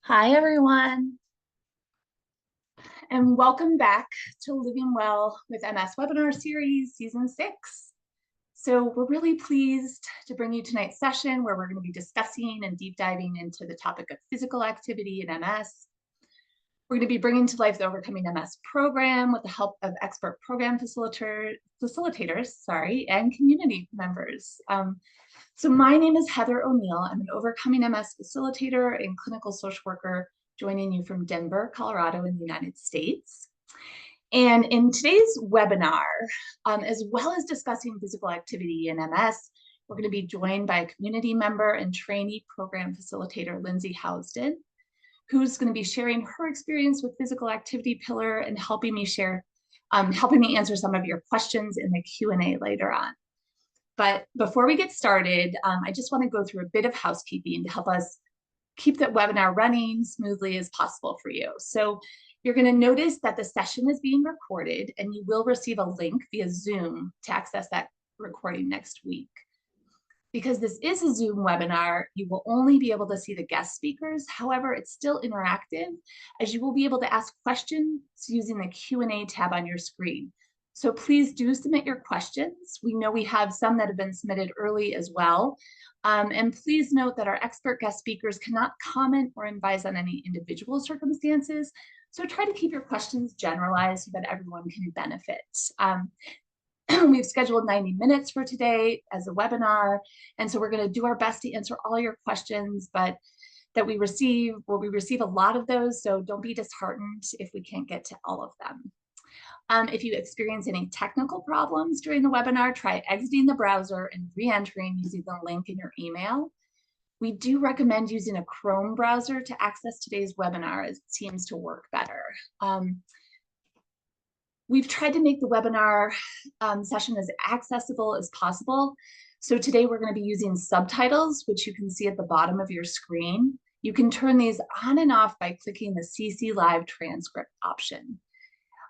Hi, everyone, and welcome back to Living Well with MS webinar series, season 6. So we're really pleased to bring you tonight's session where we're going to be discussing and deep diving into the topic of physical activity in MS. We're going to be bringing to life the Overcoming MS program with the help of expert program facilitators, and community members. So my name is Heather O'Neill. I'm an Overcoming MS facilitator and clinical social worker joining you from Denver, Colorado in the United States. And in today's webinar, as well as discussing physical activity in MS, we're going to be joined by a community member and trainee program facilitator, Lyndsey Housden, who's going to be sharing her experience with physical activity pillar and helping me answer some of your questions in the Q&A later on. But before we get started, I just want to go through a bit of housekeeping to help us keep the webinar running smoothly as possible for you. So you're going to notice that the session is being recorded and you will receive a link via Zoom to access that recording next week. Because this is a Zoom webinar, you will only be able to see the guest speakers. However, it's still interactive as you will be able to ask questions using the Q&A tab on your screen. So please do submit your questions. We know we have some that have been submitted early as well. And please note that our expert guest speakers cannot comment or advise on any individual circumstances. So try to keep your questions generalized so that everyone can benefit. We've scheduled 90 minutes for today as a webinar. And so we're going to do our best to answer all your questions, but we receive a lot of those. So don't be disheartened if we can't get to all of them. If you experience any technical problems during the webinar, try exiting the browser and re-entering using the link in your email. We do recommend using a Chrome browser to access today's webinar as it seems to work better. We've tried to make the webinar session as accessible as possible. So today we're going to be using subtitles, which you can see at the bottom of your screen. You can turn these on and off by clicking the CC Live transcript option.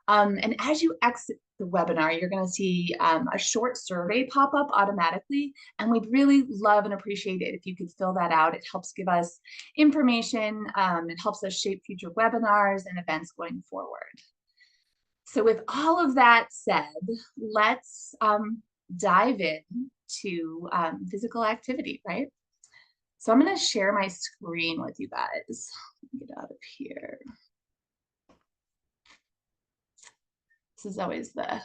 And as you exit the webinar, you're going to see a short survey pop up automatically. And we'd really love and appreciate it if you could fill that out. It helps give us information. It helps us shape future webinars and events going forward. So with all of that said, let's dive in to physical activity, right? So I'm going to share my screen with you guys. Let me get out of here. This is always the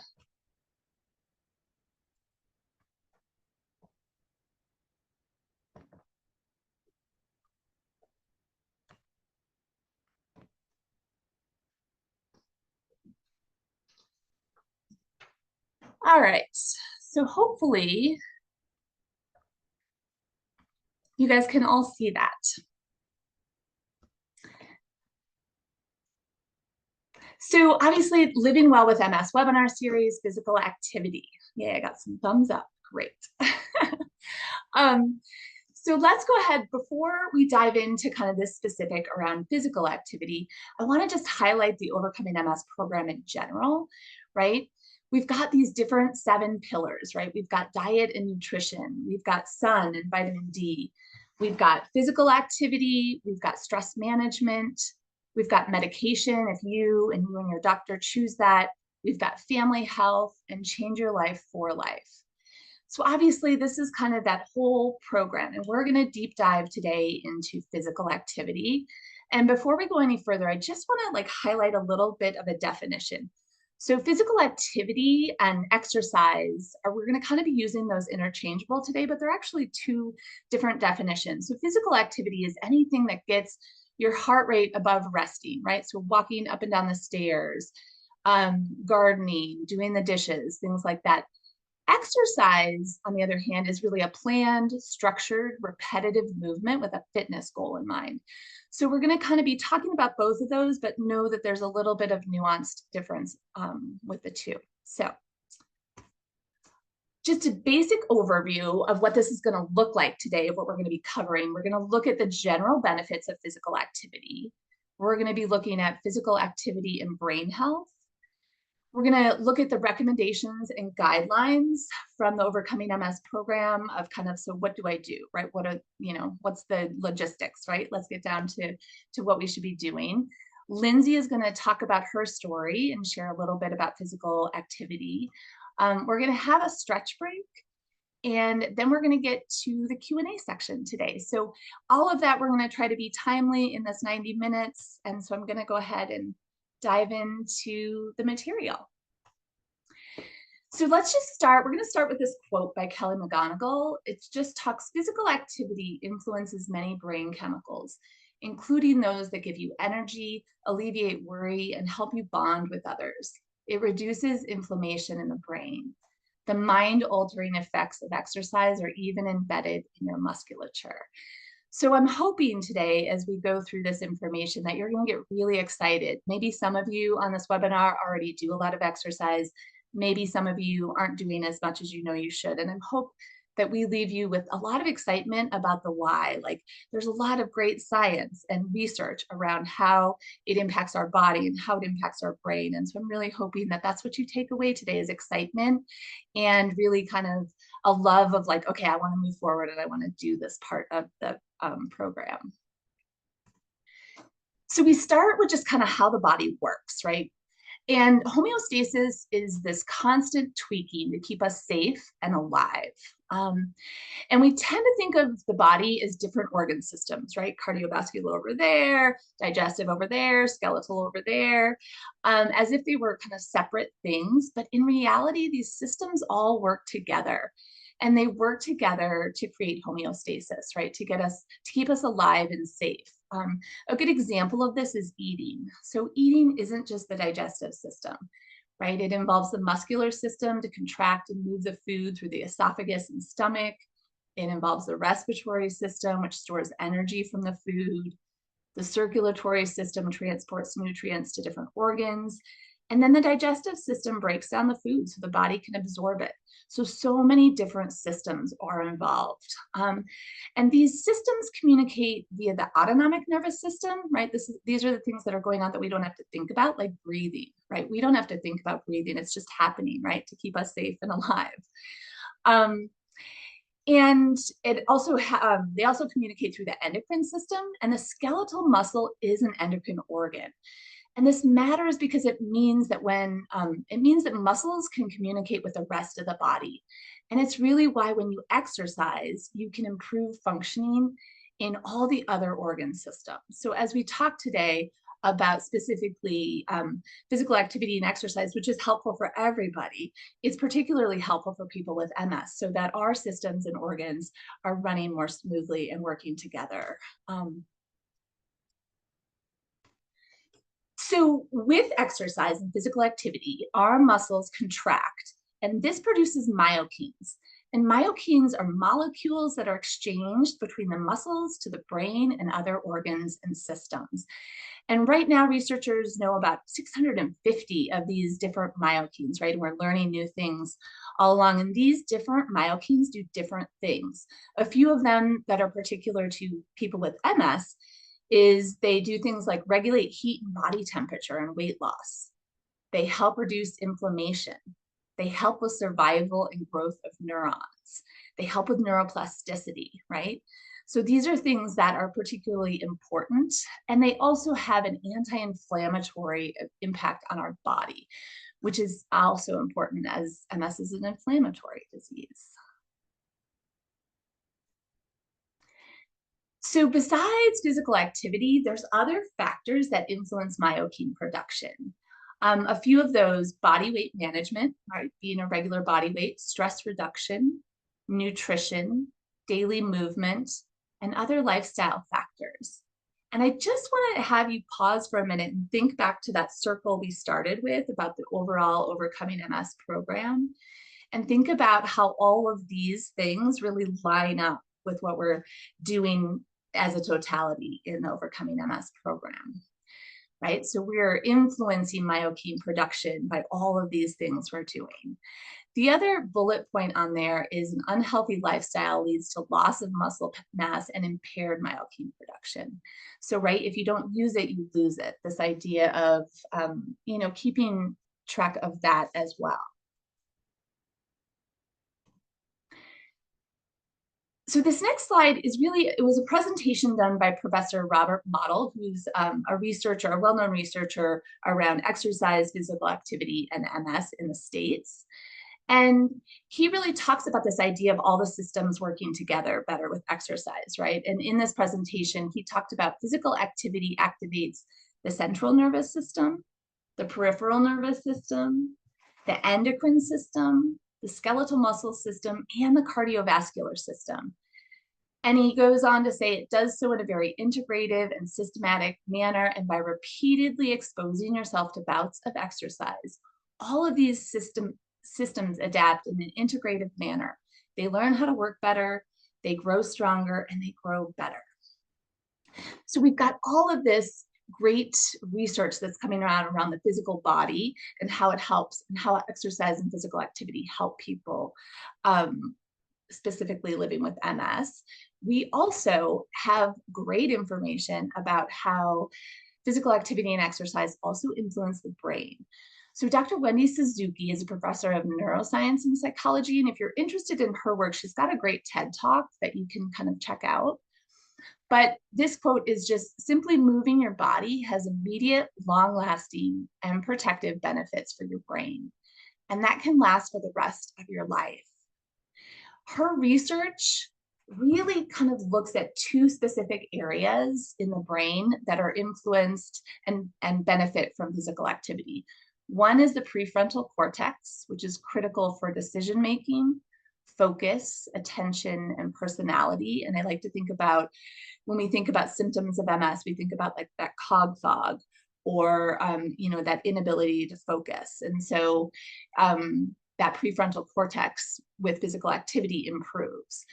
all right. So hopefully you guys can all see that. So obviously, Living Well with MS webinar series, physical activity. Yeah, I got some thumbs up. Great. So let's go ahead, before we dive into kind of this specific around physical activity, I want to just highlight the Overcoming MS program in general, right? We've got these different 7 pillars, right? We've got diet and nutrition. We've got sun and vitamin D. We've got physical activity. We've got stress management. We've got medication if you and your doctor choose that. We've got family health and change your life for life. So obviously this is kind of that whole program, and we're going to deep dive today into physical activity. And before we go any further, I just want to highlight a little bit of a definition. So physical activity and exercise, we're going to kind of be using those interchangeable today, but they're actually 2 different definitions. So physical activity is anything that gets your heart rate above resting, right? So walking up and down the stairs, gardening, doing the dishes, things like that. Exercise, on the other hand, is really a planned, structured, repetitive movement with a fitness goal in mind. So we're going to kind of be talking about both of those, but know that there's a little bit of nuanced difference with the 2. So just a basic overview of what this is going to look like today, of what we're going to be covering. We're going to look at the general benefits of physical activity. We're going to be looking at physical activity and brain health. We're going to look at the recommendations and guidelines from the Overcoming MS program of kind of, so what do I do, right? What are, what's the logistics, right? Let's get down to what we should be doing. Lyndsey is going to talk about her story and share a little bit about physical activity. We're going to have a stretch break, and then we're going to get to the Q&A section today. So all of that, we're going to try to be timely in this 90 minutes. And so I'm going to go ahead and dive into the material. So let's just start. We're going to start with this quote by Kelly McGonigal. It just talks, physical activity influences many brain chemicals, including those that give you energy, alleviate worry, and help you bond with others. It reduces inflammation in the brain. The mind-altering effects of exercise are even embedded in your musculature. So I'm hoping today, as we go through this information, that you're going to get really excited. Maybe some of you on this webinar already do a lot of exercise. Maybe some of you aren't doing as much as you know you should. And I hope that we leave you with a lot of excitement about the why. Like, there's a lot of great science and research around how it impacts our body and how it impacts our brain. And so I'm really hoping that that's what you take away today, is excitement and really kind of a love of like, okay, I want to move forward and I want to do this part of the program. So we start with just kind of how the body works, right? And homeostasis is this constant tweaking to keep us safe and alive. And we tend to think of the body as different organ systems, right? Cardiovascular over there, digestive over there, skeletal over there, as if they were kind of separate things. But in reality, these systems all work together. And they work together to create homeostasis, right? To keep us alive and safe. A good example of this is eating. So eating isn't just the digestive system, right? It involves the muscular system to contract and move the food through the esophagus and stomach. It involves the respiratory system, which stores energy from the food. The circulatory system transports nutrients to different organs. And then the digestive system breaks down the food so the body can absorb it. So many different systems are involved. And these systems communicate via the autonomic nervous system, right? These are the things that are going on that we don't have to think about, like breathing, right? We don't have to think about breathing. It's just happening, right? To keep us safe and alive. And it also they also communicate through the endocrine system, and the skeletal muscle is an endocrine organ. And this matters because it means that muscles can communicate with the rest of the body. And it's really why when you exercise, you can improve functioning in all the other organ systems. So as we talk today about specifically physical activity and exercise, which is helpful for everybody, it's particularly helpful for people with MS, so that our systems and organs are running more smoothly and working together. So with exercise and physical activity, our muscles contract, and this produces myokines. And myokines are molecules that are exchanged between the muscles to the brain and other organs and systems. And right now, researchers know about 650 of these different myokines, right? And we're learning new things all along. And these different myokines do different things. A few of them that are particular to people with MS is they do things like regulate heat and body temperature and weight loss. They help reduce inflammation. They help with survival and growth of neurons. They help with neuroplasticity, right? So these are things that are particularly important, and they also have an anti-inflammatory impact on our body, which is also important as MS is an inflammatory disease. So besides physical activity, there's other factors that influence myokine production. A few of those: body weight management, right? Being a regular body weight, stress reduction, nutrition, daily movement, and other lifestyle factors. And I just want to have you pause for a minute and think back to that circle we started with about the overall Overcoming MS program, and think about how all of these things really line up with what we're doing as a totality in the Overcoming MS program, right? So we're influencing myokine production by all of these things we're doing. The other bullet point on there is an unhealthy lifestyle leads to loss of muscle mass and impaired myokine production. So, right, if you don't use it, you lose it. This idea of, keeping track of that as well. So this next slide is really, it was a presentation done by Professor Robert Motl, who's a researcher, a well-known researcher around exercise, physical activity, and MS in the States. And he really talks about this idea of all the systems working together better with exercise, right? And in this presentation, he talked about physical activity activates the central nervous system, the peripheral nervous system, the endocrine system, the skeletal muscle system, and the cardiovascular system. And he goes on to say it does so in a very integrative and systematic manner, and by repeatedly exposing yourself to bouts of exercise, all of these systems adapt in an integrative manner. They learn how to work better, they grow stronger, and they grow better. So we've got all of this great research that's coming around the physical body and how it helps, and how exercise and physical activity help people specifically living with MS. We also have great information about how physical activity and exercise also influence the brain. So Dr. Wendy Suzuki is a professor of neuroscience and psychology, and if you're interested in her work, she's got a great TED Talk that you can kind of check out. But this quote is just, simply moving your body has immediate, long-lasting, and protective benefits for your brain, and that can last for the rest of your life. Her research really kind of looks at two specific areas in the brain that are influenced and benefit from physical activity. One is the prefrontal cortex, which is critical for decision-making, focus, attention, and personality. And I like to think about, when we think about symptoms of MS, we think about like that cog fog, or that inability to focus. And so that prefrontal cortex with physical activity improves.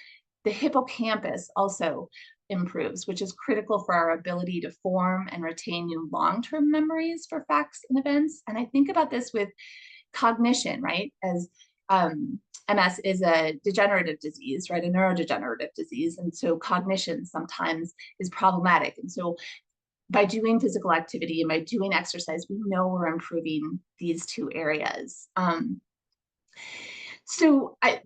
The hippocampus also improves, which is critical for our ability to form and retain new long-term memories for facts and events. And I think about this with cognition, right? As MS is a degenerative disease, right? A neurodegenerative disease. And so cognition sometimes is problematic. And so by doing physical activity and by doing exercise, we know we're improving these two areas.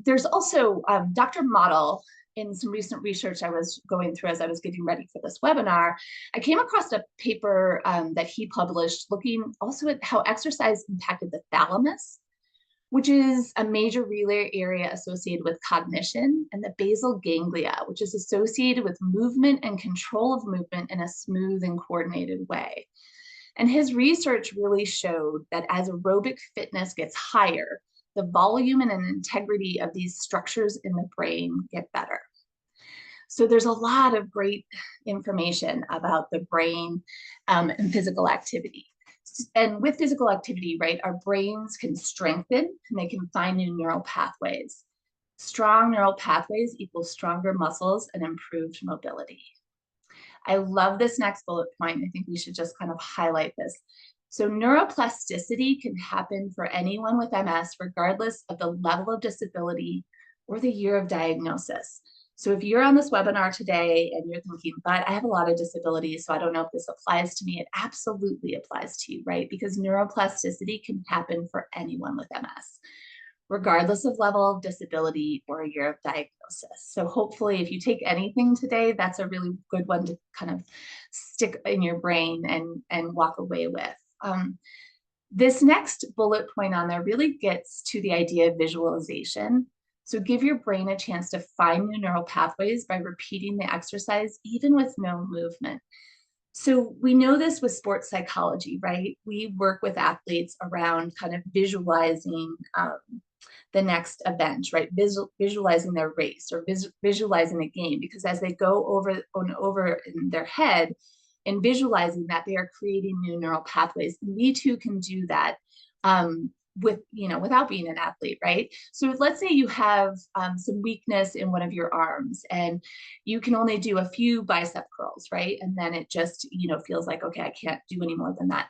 There's also Dr. Motl, in some recent research I was going through as I was getting ready for this webinar, I came across a paper that he published looking also at how exercise impacted the thalamus, which is a major relay area associated with cognition, and the basal ganglia, which is associated with movement and control of movement in a smooth and coordinated way. And his research really showed that as aerobic fitness gets higher, the volume and integrity of these structures in the brain get better. So there's a lot of great information about the brain and physical activity. And with physical activity, right, our brains can strengthen and they can find new neural pathways. Strong neural pathways equals stronger muscles and improved mobility. I love this next bullet point. I think we should just kind of highlight this. So neuroplasticity can happen for anyone with MS, regardless of the level of disability or the year of diagnosis. So if you're on this webinar today and you're thinking, but I have a lot of disabilities, so I don't know if this applies to me, it absolutely applies to you, right? Because neuroplasticity can happen for anyone with MS, regardless of level of disability or year of diagnosis. So hopefully if you take anything today, that's a really good one to kind of stick in your brain and walk away with. This next bullet point on there really gets to the idea of visualization. So give your brain a chance to find new neural pathways by repeating the exercise, even with no movement. So we know this with sports psychology, right? We work with athletes around kind of visualizing the next event, right? Visualizing their race or visualizing a game, because as they go over in their head and visualizing that, they are creating new neural pathways. And we too can do that without being an athlete, right? So let's say you have some weakness in one of your arms and you can only do a few bicep curls, right? And then it just, feels like, okay, I can't do any more than that.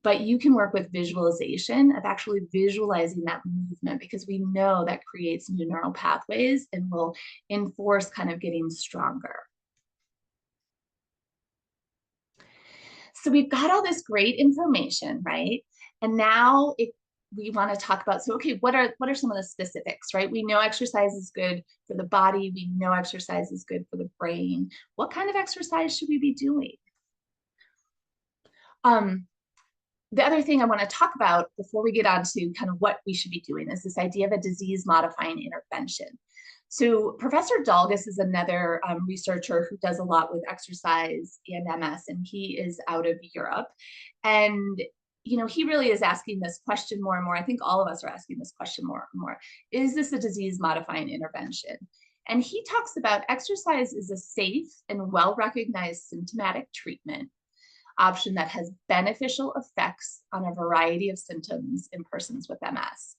But you can work with visualization of actually visualizing that movement, because we know that creates new neural pathways and will enforce kind of getting stronger. So we've got all this great information, right? And now we want to talk about, so okay, what are some of the specifics, right? We know exercise is good for the body. We know exercise is good for the brain. What kind of exercise should we be doing? The other thing I want to talk about before we get on to kind of what we should be doing is this idea of a disease modifying intervention. So Professor Dalgas is another researcher who does a lot with exercise and MS, and he is out of Europe. And he really is asking this question more and more. I think all of us are asking this question more and more. Is this a disease modifying intervention? And he talks about exercise is a safe and well-recognized symptomatic treatment option that has beneficial effects on a variety of symptoms in persons with MS.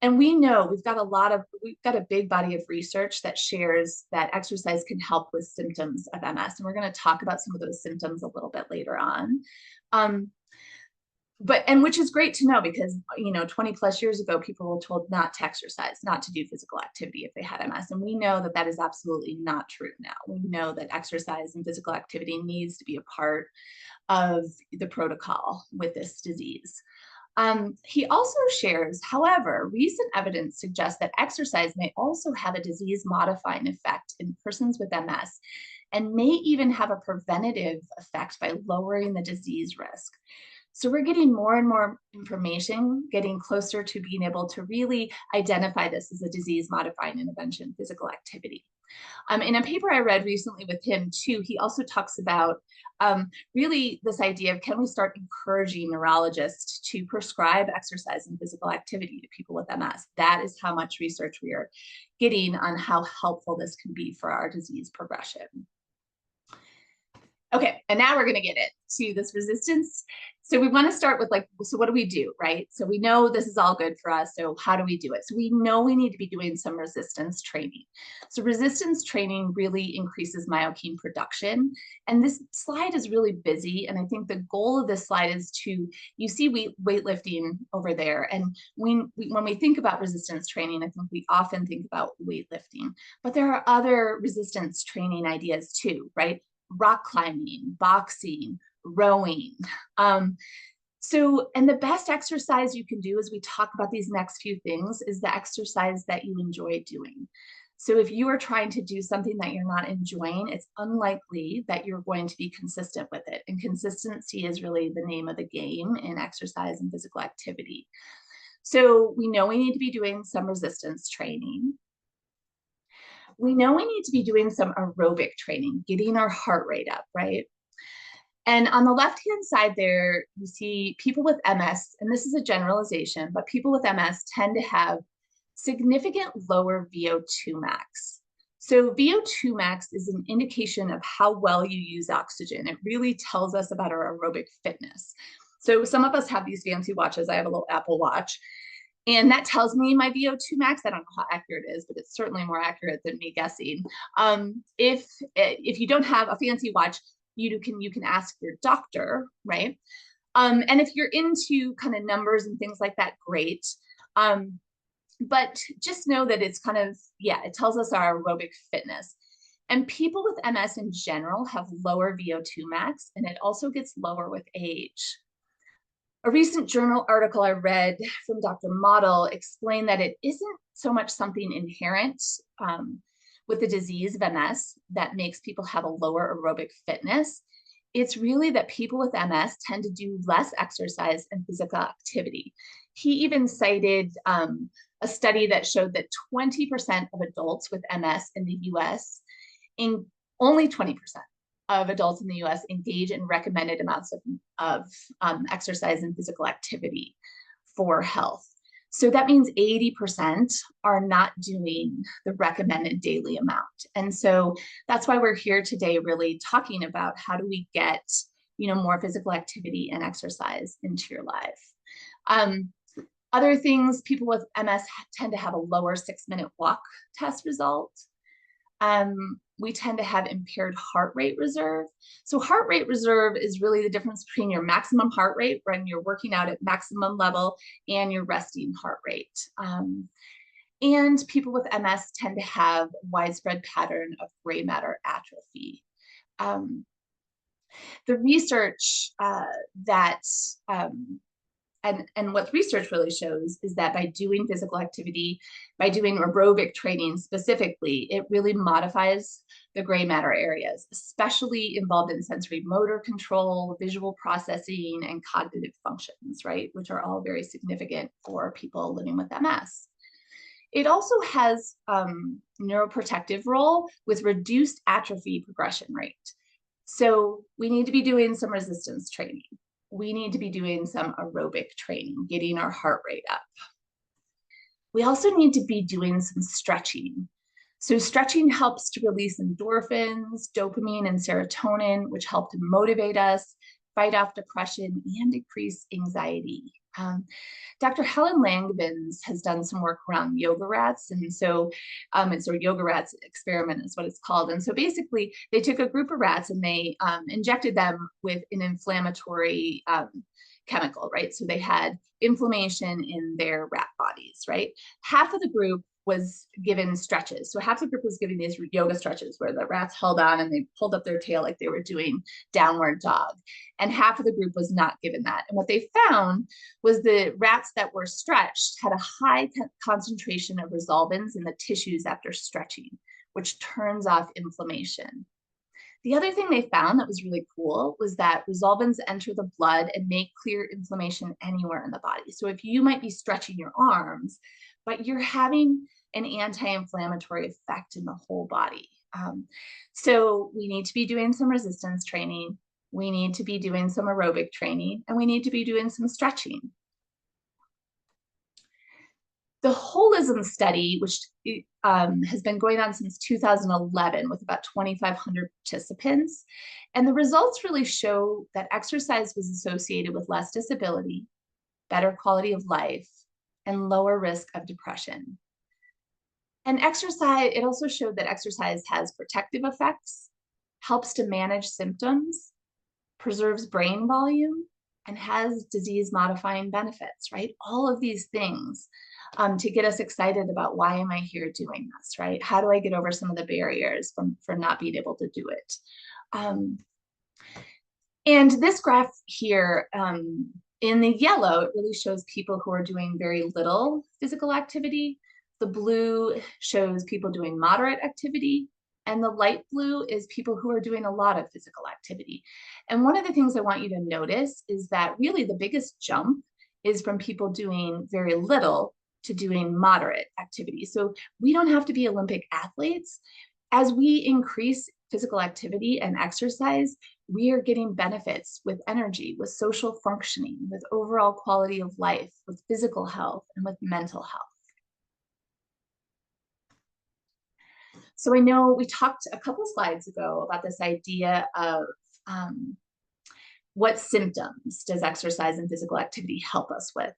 And we know we've got a big body of research that shares that exercise can help with symptoms of MS. And we're going to talk about some of those symptoms a little bit later on. Which is great to know because, 20 plus years ago, people were told not to exercise, not to do physical activity if they had MS. And we know that that is absolutely not true now. We know that exercise and physical activity needs to be a part of the protocol with this disease. He also shares, however, recent evidence suggests that exercise may also have a disease modifying effect in persons with MS and may even have a preventative effect by lowering the disease risk. So we're getting more and more information, getting closer to being able to really identify this as a disease modifying intervention, physical activity. In a paper I read recently with him too, he also talks about really this idea of, can we start encouraging neurologists to prescribe exercise and physical activity to people with MS? That is how much research we are getting on how helpful this can be for our disease progression. Okay, and now we're going to get into this resistance. So we want to start with so what do we do, right? So we know this is all good for us. So how do we do it? So we know we need to be doing some resistance training. So resistance training really increases myokine production. And this slide is really busy. And I think the goal of this slide is you see weightlifting over there. And when we think about resistance training, I think we often think about weightlifting, but there are other resistance training ideas too, right? Rock climbing, boxing, rowing. And the best exercise you can do as we talk about these next few things is the exercise that you enjoy doing. So if you are trying to do something that you're not enjoying, it's unlikely that you're going to be consistent with it. And consistency is really the name of the game in exercise and physical activity. So we know we need to be doing some resistance training. We know we need to be doing some aerobic training, getting our heart rate up, right? And on the left-hand side there, you see people with MS, and this is a generalization, but people with MS tend to have significant lower VO2 max. So VO2 max is an indication of how well you use oxygen. It really tells us about our aerobic fitness. So some of us have these fancy watches. I have a little Apple Watch. And that tells me my VO2 max. I don't know how accurate it is, but it's certainly more accurate than me guessing. If you don't have a fancy watch, you can ask your doctor, right? And if you're into kind of numbers and things like that, great. But just know that it's kind of, it tells us our aerobic fitness. And people with MS in general have lower VO2 max, and it also gets lower with age. A recent journal article I read from Dr. Motl explained that it isn't so much something inherent with the disease of MS that makes people have a lower aerobic fitness. It's really that people with MS tend to do less exercise and physical activity. He even cited a study that showed that 20% of adults with MS in the US, only 20% of adults in the US engage in recommended amounts of exercise and physical activity for health. So that means 80% are not doing the recommended daily amount. And so that's why we're here today really talking about how do we get, more physical activity and exercise into your life. Other things, people with MS tend to have a lower 6-minute walk test result. We tend to have impaired heart rate reserve. So heart rate reserve is really the difference between your maximum heart rate when you're working out at maximum level and your resting heart rate. And people with MS tend to have widespread pattern of gray matter atrophy. The research that and what research really shows is that by doing physical activity, by doing aerobic training specifically, it really modifies the gray matter areas, especially involved in sensory motor control, visual processing, and cognitive functions, right? Which are all very significant for people living with MS. It also has neuroprotective role with reduced atrophy progression rate. So we need to be doing some resistance training. We need to be doing some aerobic training, getting our heart rate up. We also need to be doing some stretching. So stretching helps to release endorphins, dopamine, and serotonin, which help to motivate us, fight off depression, and decrease anxiety. Dr. Helen Langevins has done some work around yoga rats. And so it's a yoga rats experiment is what it's called. And so basically they took a group of rats and they injected them with an inflammatory chemical, right? So they had inflammation in their rat bodies, right? Half of the group was given stretches. So half the group was giving these yoga stretches where the rats held on and they pulled up their tail like they were doing downward dog. And half of the group was not given that. And what they found was the rats that were stretched had a high concentration of resolvins in the tissues after stretching, which turns off inflammation. The other thing they found that was really cool was that resolvins enter the blood and make clear inflammation anywhere in the body. So if you might be stretching your arms, but you're having an anti-inflammatory effect in the whole body. So we need to be doing some resistance training. We need to be doing some aerobic training, and we need to be doing some stretching. The holism study, which has been going on since 2011 with about 2,500 participants, and the results really show that exercise was associated with less disability, better quality of life, and lower risk of depression. And exercise, it also showed that exercise has protective effects, helps to manage symptoms, preserves brain volume, and has disease-modifying benefits, right? All of these things to get us excited about why am I here doing this, right? How do I get over some of the barriers for not being able to do it? And this graph here, in the yellow, it really shows people who are doing very little physical activity. The blue shows people doing moderate activity. And the light blue is people who are doing a lot of physical activity. And one of the things I want you to notice is that really the biggest jump is from people doing very little to doing moderate activity. So we don't have to be Olympic athletes. As we increase physical activity and exercise, we are getting benefits with energy, with social functioning, with overall quality of life, with physical health, and with mental health. So I know we talked a couple slides ago about this idea of what symptoms does exercise and physical activity help us with?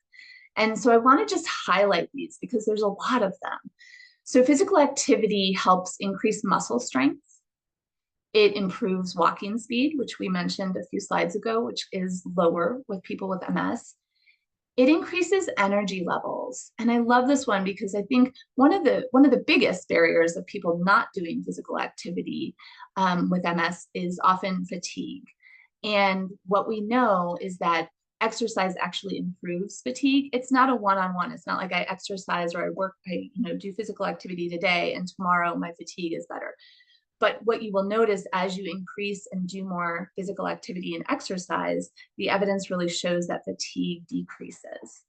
And so I want to just highlight these because there's a lot of them. So physical activity helps increase muscle strength. It improves walking speed, which we mentioned a few slides ago, which is lower with people with MS. It increases energy levels. And I love this one because I think one of the biggest barriers of people not doing physical activity with MS is often fatigue. And what we know is that exercise actually improves fatigue. It's not a one-on-one. It's not like I exercise or I do physical activity today and tomorrow my fatigue is better. But what you will notice as you increase and do more physical activity and exercise, the evidence really shows that fatigue decreases.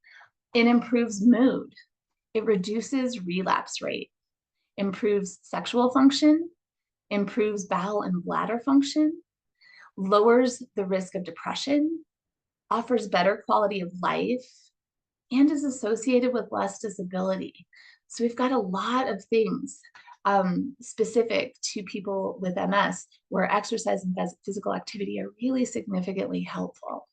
It improves mood. It reduces relapse rate, improves sexual function, improves bowel and bladder function, lowers the risk of depression, offers better quality of life, and is associated with less disability. So we've got a lot of things specific to people with MS where exercise and physical activity are really significantly helpful.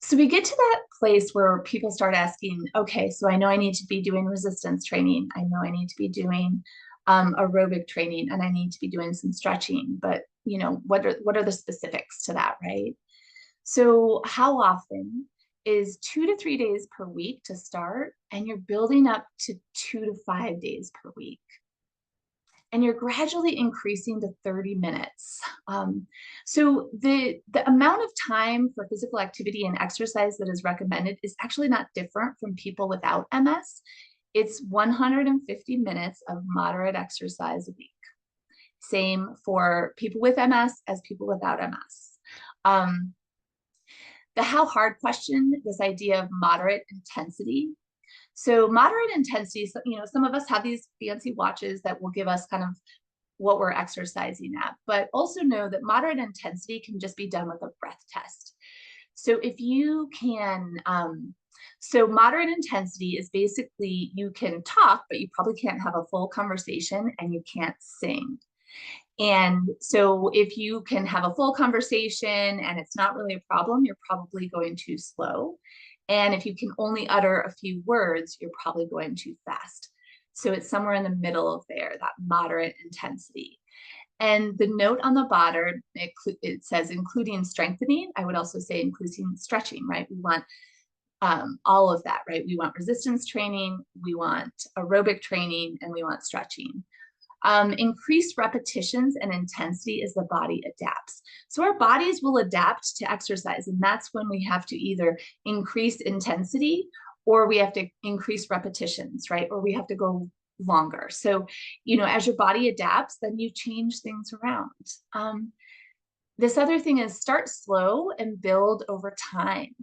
So we get to that place where people start asking, okay, so I know I need to be doing resistance training. I know I need to be doing aerobic training, and I need to be doing some stretching, but what are the specifics to that, right? So how often is 2 to 3 days per week to start, and you're building up to 2 to 5 days per week. and you're gradually increasing to 30 minutes. So the amount of time for physical activity and exercise that is recommended is actually not different from people without MS. It's 150 minutes of moderate exercise a week. Same for people with MS as people without MS. The how hard question, this idea of moderate intensity. So moderate intensity, some of us have these fancy watches that will give us kind of what we're exercising at, but also know that moderate intensity can just be done with a breath test. So if you can, so moderate intensity is basically you can talk, but you probably can't have a full conversation and you can't sing. And so if you can have a full conversation and it's not really a problem, you're probably going too slow. And if you can only utter a few words, you're probably going too fast. So it's somewhere in the middle of there, that moderate intensity. And the note on the bottom, it says including strengthening. I would also say including stretching, right? We want all of that, right? We want resistance training, we want aerobic training, and we want stretching. Increased repetitions and intensity as the body adapts. So our bodies will adapt to exercise, and that's when we have to either increase intensity or we have to increase repetitions, right? Or we have to go longer. So, as your body adapts, then you change things around. This other thing is start slow and build over time.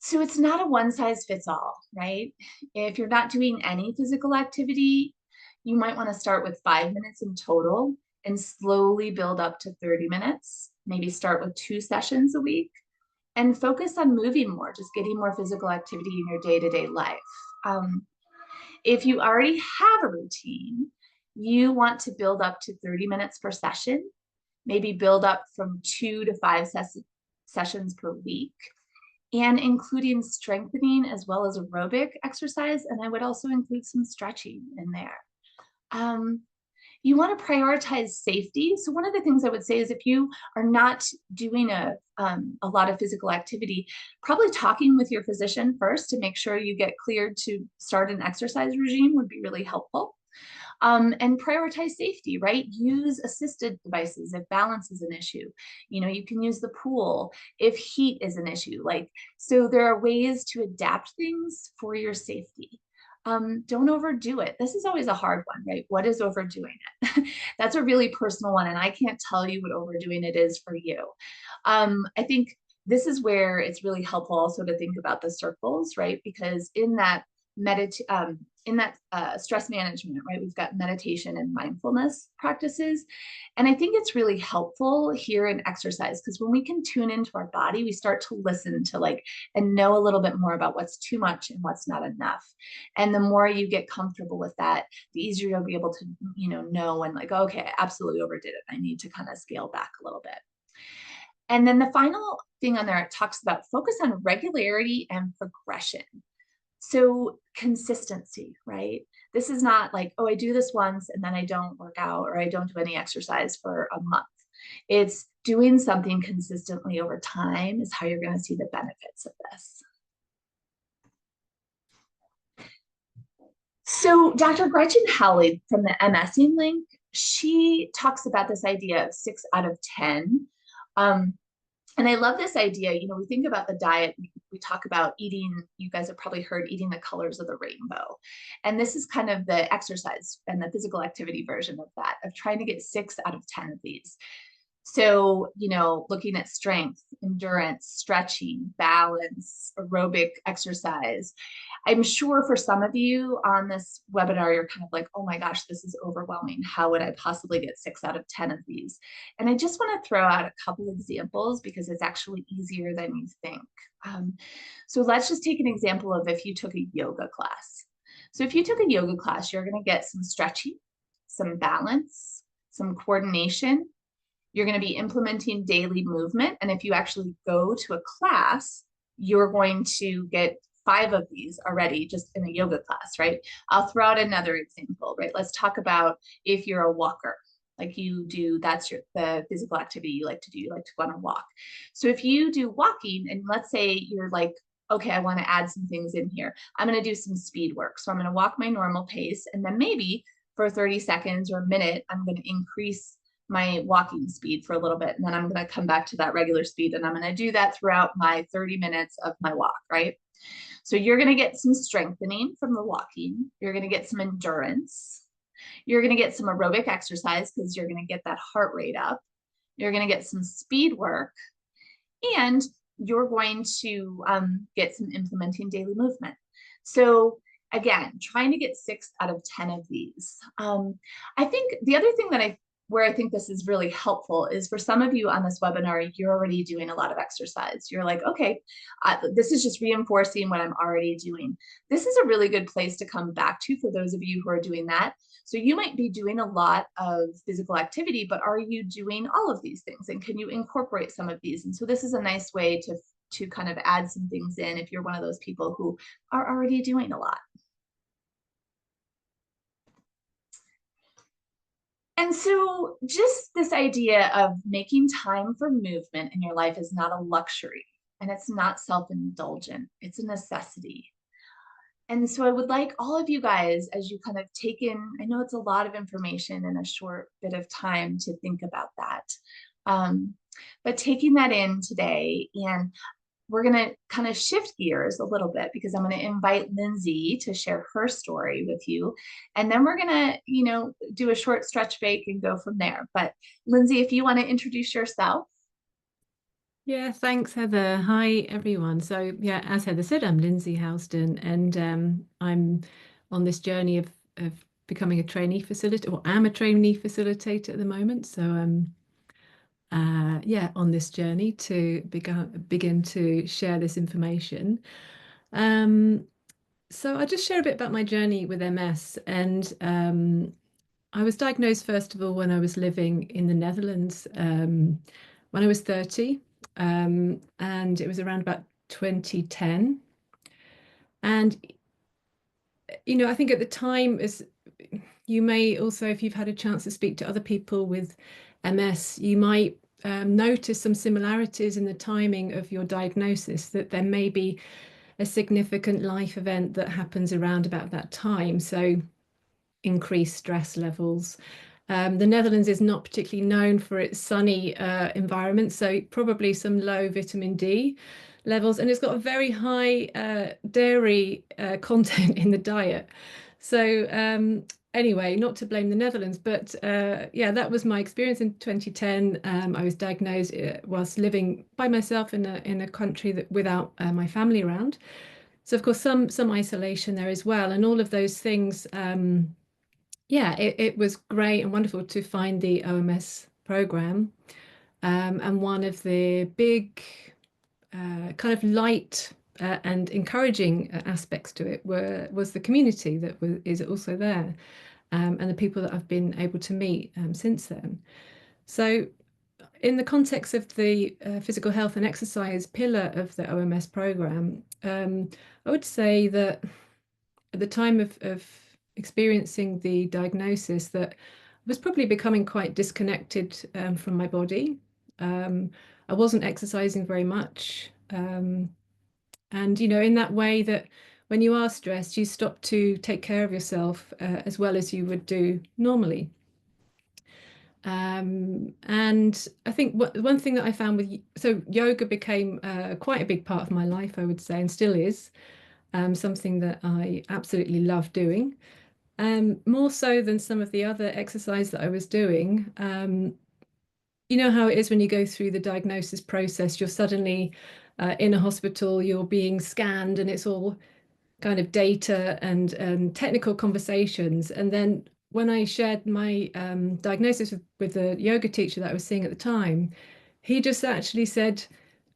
So it's not a one size fits all, right? If you're not doing any physical activity, you might want to start with 5 minutes in total and slowly build up to 30 minutes. Maybe start with 2 sessions a week and focus on moving more, just getting more physical activity in your day-to-day life. If you already have a routine, you want to build up to 30 minutes per session, maybe build up from 2 to 5 sessions per week, and including strengthening as well as aerobic exercise. And I would also include some stretching in there. You want to prioritize safety. So one of the things I would say is if you are not doing a lot of physical activity, probably talking with your physician first to make sure you get cleared to start an exercise regime would be really helpful. And prioritize safety, right? Use assisted devices if balance is an issue. You can use the pool if heat is an issue. So there are ways to adapt things for your safety. Don't overdo it. This is always a hard one, right? What is overdoing it? That's a really personal one, and I can't tell you what overdoing it is for you. I think this is where it's really helpful also to think about the circles, right? Because in that stress management, right, we've got meditation and mindfulness practices. And I think it's really helpful here in exercise because when we can tune into our body, we start to listen to and know a little bit more about what's too much and what's not enough. And the more you get comfortable with that, the easier you'll be able to, know and okay, I absolutely overdid it. I need to kind of scale back a little bit. And then the final thing on there, it talks about focus on regularity and progression. So consistency, right? This is not oh, I do this once and then I don't work out or I don't do any exercise for a month. It's doing something consistently over time is how you're going to see the benefits of this. So Dr. Gretchen Hawley from the MSing link, she talks about this idea of 6 out of 10. And I love this idea. We think about the diet, we talk about eating, you guys have probably heard eating the colors of the rainbow. And this is kind of the exercise and the physical activity version of that, of trying to get 6 out of 10 of these. So, looking at strength, endurance, stretching, balance, aerobic exercise. I'm sure for some of you on this webinar, you're kind of oh my gosh, this is overwhelming. How would I possibly get 6 out of 10 of these? And I just want to throw out a couple examples because it's actually easier than you think. So let's just take an example of if you took a yoga class. So if you took a yoga class, you're going to get some stretching, some balance, some coordination. You're going to be implementing daily movement. And if you actually go to a class, you're going to get 5 of these already just in a yoga class, right? I'll throw out another example, right? Let's talk about if you're a walker, you do, that's the physical activity you like to do. You like to go on a walk. So if you do walking and let's say you're okay, I want to add some things in here. I'm going to do some speed work. So I'm going to walk my normal pace, and then maybe for 30 seconds or a minute, I'm going to increase my walking speed for a little bit. And then I'm going to come back to that regular speed. And I'm going to do that throughout my 30 minutes of my walk, right? So you're going to get some strengthening from the walking. You're going to get some endurance. You're going to get some aerobic exercise because you're going to get that heart rate up. You're going to get some speed work, and you're going to get some implementing daily movement. So again, trying to get 6 out of 10 of these. I think the other thing that where I think this is really helpful is for some of you on this webinar, you're already doing a lot of exercise. You're like, okay, this is just reinforcing what I'm already doing. This is a really good place to come back to for those of you who are doing that. So you might be doing a lot of physical activity, but are you doing all of these things? And can you incorporate some of these? And so this is a nice way to kind of add some things in if you're one of those people who are already doing a lot. And so just this idea of making time for movement in your life is not a luxury, and it's not self-indulgent, it's a necessity. And so I would like all of you guys, as you kind of take in, I know it's a lot of information in a short bit of time to think about that, but taking that in today, and we're going to kind of shift gears a little bit because I'm going to invite Lyndsey to share her story with you. And then we're going to, do a short stretch break and go from there. But Lyndsey, if you want to introduce yourself. Yeah, thanks, Heather. Hi, everyone. So yeah, as Heather said, I'm Lyndsey Housden, and I'm on this journey of becoming a trainee facilitator, or am a trainee facilitator at the moment. So yeah, on this journey to begin to share this information. So I'll just share a bit about my journey with MS. And I was diagnosed, first of all, when I was living in the Netherlands, when I was 30, and it was around about 2010. And, I think at the time, as you may also, if you've had a chance to speak to other people with MS, you might notice some similarities in the timing of your diagnosis, that there may be a significant life event that happens around about that time. So increased stress levels. The Netherlands is not particularly known for its sunny environment, so probably some low vitamin D levels, and it's got a very high dairy content in the diet. So anyway, not to blame the Netherlands, but yeah, that was my experience in 2010. I was diagnosed whilst living by myself in a country that without my family around. So of course some isolation there as well, and all of those things. Yeah, it was great and wonderful to find the OMS program. And one of the big kind of light and encouraging aspects to it was the community that is also there, and the people that I've been able to meet since then. So in the context of the physical health and exercise pillar of the OMS program, I would say that at the time of experiencing the diagnosis, that I was probably becoming quite disconnected from my body. I wasn't exercising very much. And, in that way that when you are stressed, you stop to take care of yourself as well as you would do normally. And I think one thing that I found so yoga became quite a big part of my life, I would say, and still is. Something that I absolutely love doing, more so than some of the other exercise that I was doing. You know how it is when you go through the diagnosis process, you're suddenly in a hospital, you're being scanned, and it's all kind of data and technical conversations. And then when I shared my diagnosis with the yoga teacher that I was seeing at the time, he just actually said,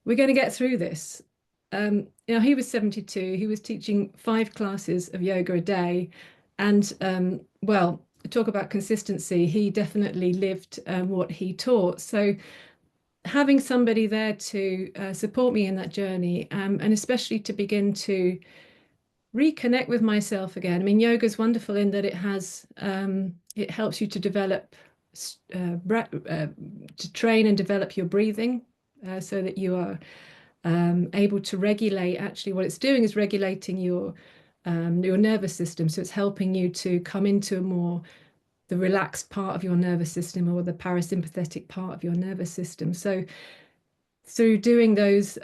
"We're going to get through this." He was 72. He was teaching 5 classes of yoga a day, and well, talk about consistency. He definitely lived what he taught. So having somebody there to support me in that journey, and especially to begin to reconnect with myself again. I mean, yoga is wonderful in that it helps you to develop to train and develop your breathing, so that you are able to regulate. Actually, what it's doing is regulating your nervous system. So it's helping you to come into the relaxed part of your nervous system, or the parasympathetic part of your nervous system. So through doing those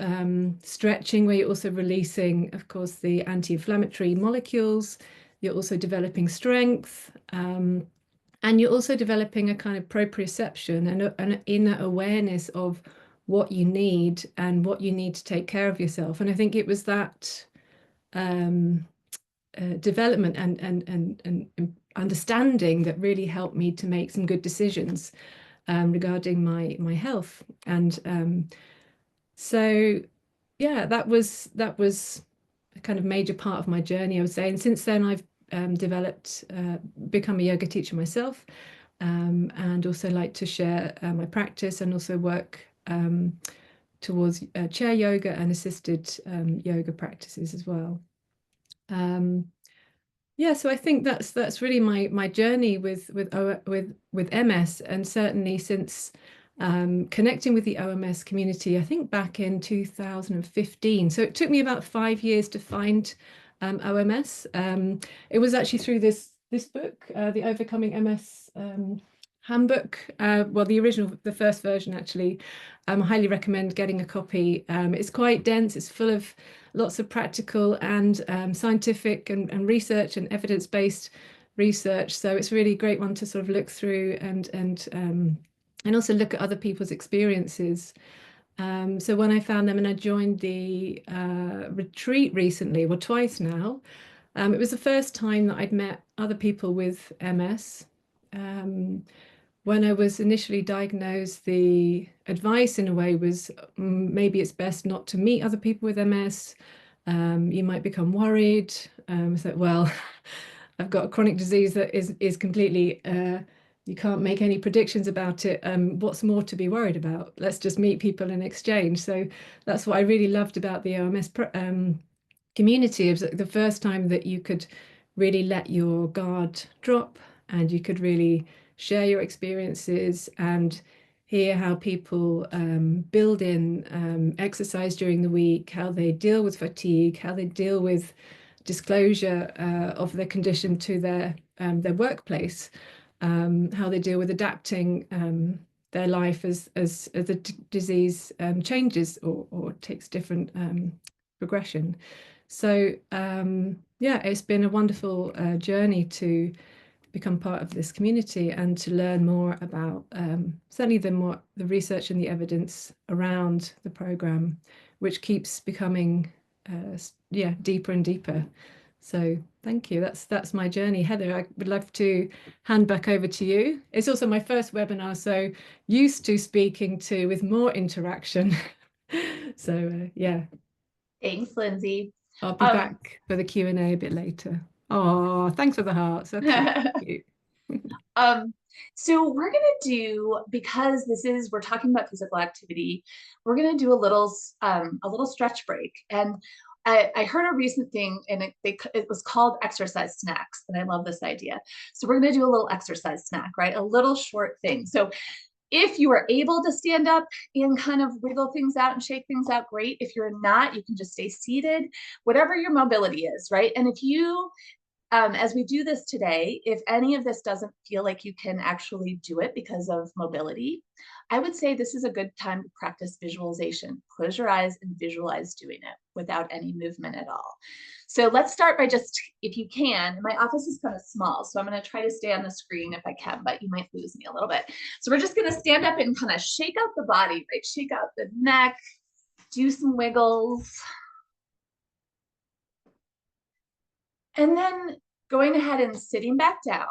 stretching, where you're also releasing, of course, the anti-inflammatory molecules, you're also developing strength, and you're also developing a kind of proprioception and an inner awareness of what you need and what you need to take care of yourself. And I think it was that development and understanding that really helped me to make some good decisions regarding my health. And so yeah, that was a kind of major part of my journey, I would say. And since then, I've become a yoga teacher myself, and also like to share my practice, and also work towards chair yoga and assisted yoga practices as well. Yeah, so I think that's really my journey with MS, and certainly since connecting with the OMS community, I think back in 2015. So it took me about 5 years to find OMS. It was actually through this book, the Overcoming MS Handbook. Well, the first version actually. I highly recommend getting a copy. It's quite dense. It's full of lots of practical and scientific and research and evidence-based research. So it's really a great one to sort of look through and also look at other people's experiences. So when I found them and I joined the retreat recently, well, twice now, it was the first time that I'd met other people with MS. When I was initially diagnosed, the advice in a way was maybe it's best not to meet other people with MS. You might become worried. So, well, I've got a chronic disease that is completely, you can't make any predictions about it. What's more to be worried about? Let's just meet people and exchange. So that's what I really loved about the OMS community. It was the first time that you could really let your guard drop, and you could really share your experiences and hear how people build in exercise during the week, how they deal with fatigue, how they deal with disclosure of their condition to their workplace, how they deal with adapting their life as the disease changes or takes different progression. So yeah, it's been a wonderful journey to become part of this community and to learn more about certainly the research and the evidence around the program, which keeps becoming deeper and deeper. So thank you. That's my journey. Heather, I would love to hand back over to you. It's also my first webinar, so used to speaking to with more interaction. So yeah. Thanks, Lyndsey. I'll be back for the Q&A a bit later. Oh, thanks for the hearts. That's cute. So we're going to do, because we're talking about physical activity, we're going to do a little stretch break. And I heard a recent thing, and it was called exercise snacks. And I love this idea. So we're going to do a little exercise snack, right? A little short thing. So if you are able to stand up and kind of wiggle things out and shake things out, great. If you're not, you can just stay seated, whatever your mobility is, right? And if you, as we do this today, if any of this doesn't feel like you can actually do it because of mobility, I would say this is a good time to practice visualization. Close your eyes and visualize doing it without any movement at all. So let's start by just, if you can, my office is kind of small, so I'm going to try to stay on the screen if I can, but you might lose me a little bit. So we're just going to stand up and kind of shake out the body, right? Shake out the neck, do some wiggles. And then going ahead and sitting back down.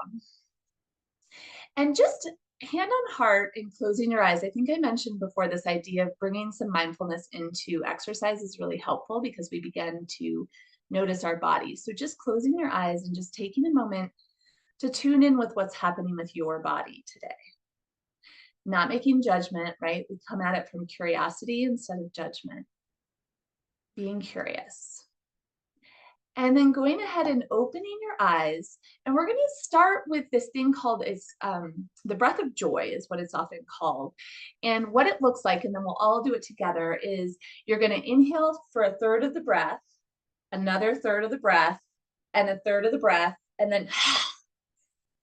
And just hand on heart and closing your eyes. I think I mentioned before this idea of bringing some mindfulness into exercise is really helpful because we begin to notice our bodies. So just closing your eyes and just taking a moment to tune in with what's happening with your body today. Not making judgment, right? We come at it from curiosity instead of judgment. Being curious. And then going ahead and opening your eyes. And we're going to start with this thing called the breath of joy is what it's often called. And what it looks like, and then we'll all do it together, is you're going to inhale for a third of the breath, another third of the breath, and a third of the breath, and then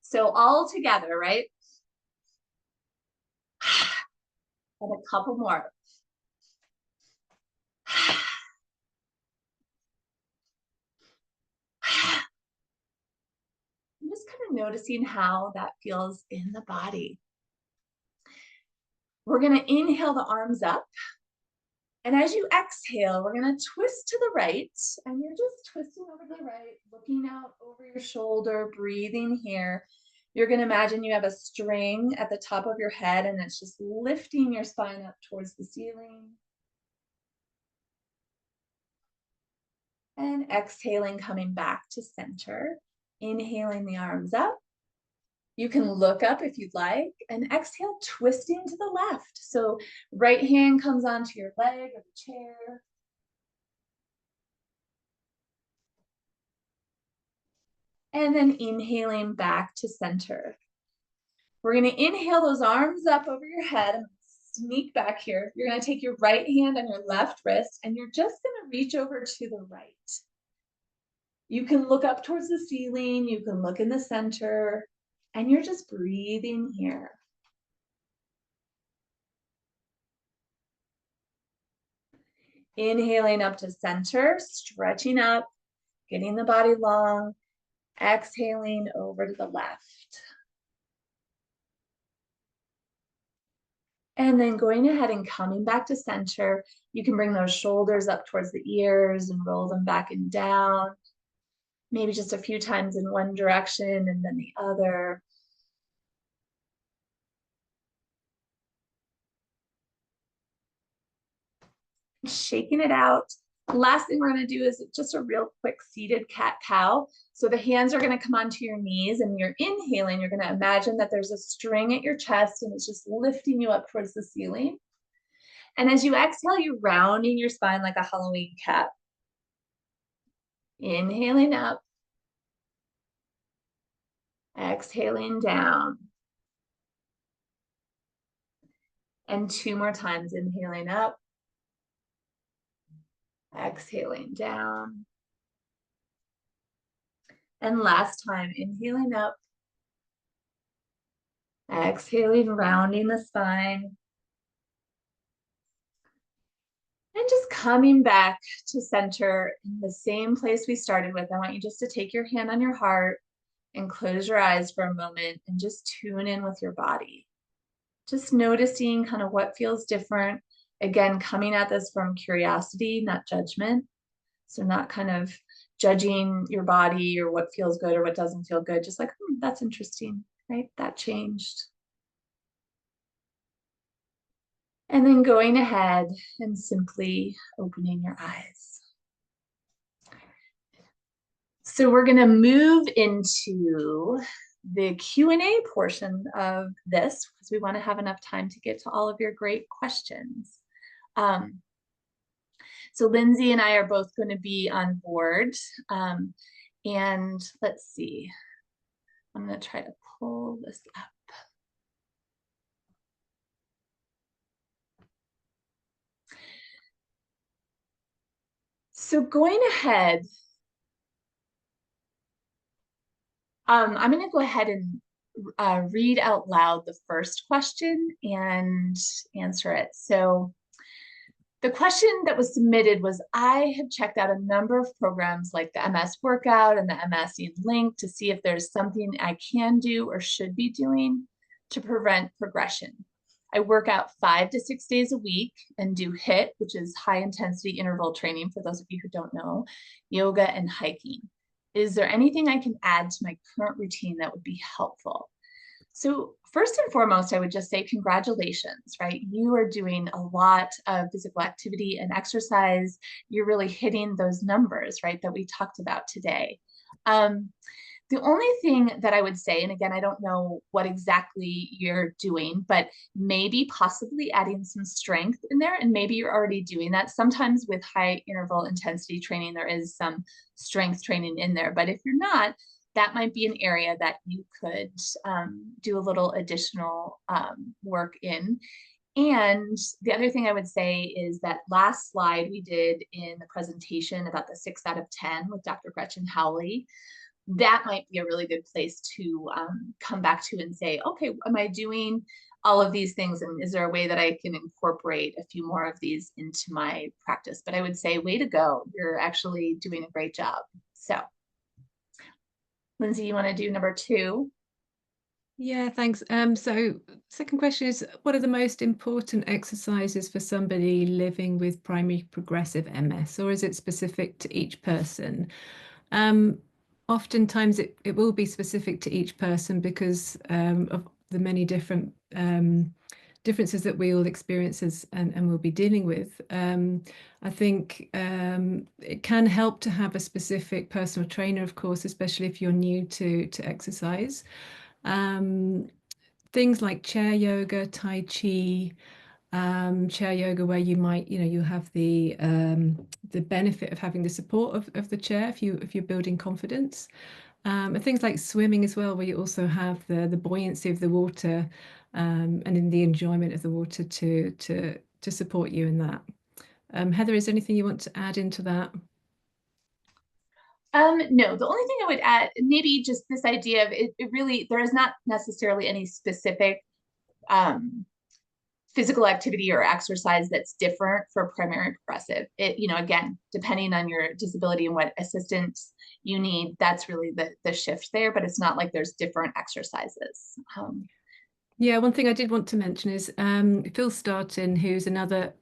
so all together, right? And a couple more. I'm just kind of noticing how that feels in the body. We're going to inhale the arms up. And as you exhale, we're going to twist to the right. And you're just twisting over to the right, looking out over your shoulder, breathing here. You're going to imagine you have a string at the top of your head, and it's just lifting your spine up towards the ceiling. And exhaling, coming back to center. Inhaling the arms up. You can look up if you'd like, and exhale, twisting to the left. So right hand comes onto your leg or the chair. And then inhaling back to center. We're going to inhale those arms up over your head and sneak back here. You're going to take your right hand on your left wrist, and you're just going to reach over to the right. You can look up towards the ceiling. You can look in the center, and you're just breathing here. Inhaling up to center, stretching up, getting the body long. Exhaling over to the left. And then going ahead and coming back to center, you can bring those shoulders up towards the ears and roll them back and down. Maybe just a few times in one direction and then the other. Shaking it out. Last thing we're going to do is just a real quick seated cat-cow. So the hands are going to come onto your knees, and you're inhaling. You're going to imagine that there's a string at your chest, and it's just lifting you up towards the ceiling. And as you exhale, you're rounding your spine like a Halloween cat. Inhaling up. Exhaling down. And 2 more times, inhaling up. Exhaling down. And last time, inhaling up. Exhaling, rounding the spine. And just coming back to center in the same place we started with. I want you just to take your hand on your heart and close your eyes for a moment and just tune in with your body. Just noticing kind of what feels different. Again, coming at this from curiosity, not judgment. So not kind of judging your body or what feels good or what doesn't feel good. Just like, that's interesting, right? That changed. And then going ahead and simply opening your eyes. So we're going to move into the Q&A portion of this because we want to have enough time to get to all of your great questions. So Lyndsey and I are both going to be on board. And let's see. I'm going to try to pull this up. So going ahead, I'm going to go ahead and read out loud the first question and answer it. So the question that was submitted was, I have checked out a number of programs like the MS Workout and the MS Link to see if there's something I can do or should be doing to prevent progression. I work out 5 to 6 days a week and do HIIT, which is high intensity interval training for those of you who don't know, yoga and hiking. Is there anything I can add to my current routine that would be helpful? So first and foremost, I would just say congratulations, right? You are doing a lot of physical activity and exercise. You're really hitting those numbers, right, that we talked about today. The only thing that I would say, and again, I don't know what exactly you're doing, but maybe possibly adding some strength in there, and maybe you're already doing that. Sometimes with high interval intensity training, there is some strength training in there, but if you're not, that might be an area that you could do a little additional work in. And the other thing I would say is that last slide we did in the presentation about the 6 out of 10 with Dr. Gretchen Hawley, that might be a really good place to come back to and say, okay, am I doing all of these things? And is there a way that I can incorporate a few more of these into my practice? But I would say, way to go. You're actually doing a great job. So, Lyndsey, you want to do number 2? Yeah, thanks. So second question is, what are the most important exercises for somebody living with primary progressive MS, or is it specific to each person? Oftentimes it will be specific to each person because of the many different differences that we all experience and will be dealing with. I think it can help to have a specific personal trainer, of course, especially if you're new to exercise. Things like chair yoga, Tai Chi, chair yoga, where you might, you have the benefit of having the support of the chair if you're building confidence. And things like swimming as well, where you also have the buoyancy of the water and in the enjoyment of the water to support you in that. Heather, is there anything you want to add into that? No, the only thing I would add, maybe just this idea of it really, there is not necessarily any specific physical activity or exercise that's different for primary progressive. It, again, depending on your disability and what assistance you need, that's really the shift there, but it's not like there's different exercises. Yeah, one thing I did want to mention is Phil Startin, who's one of the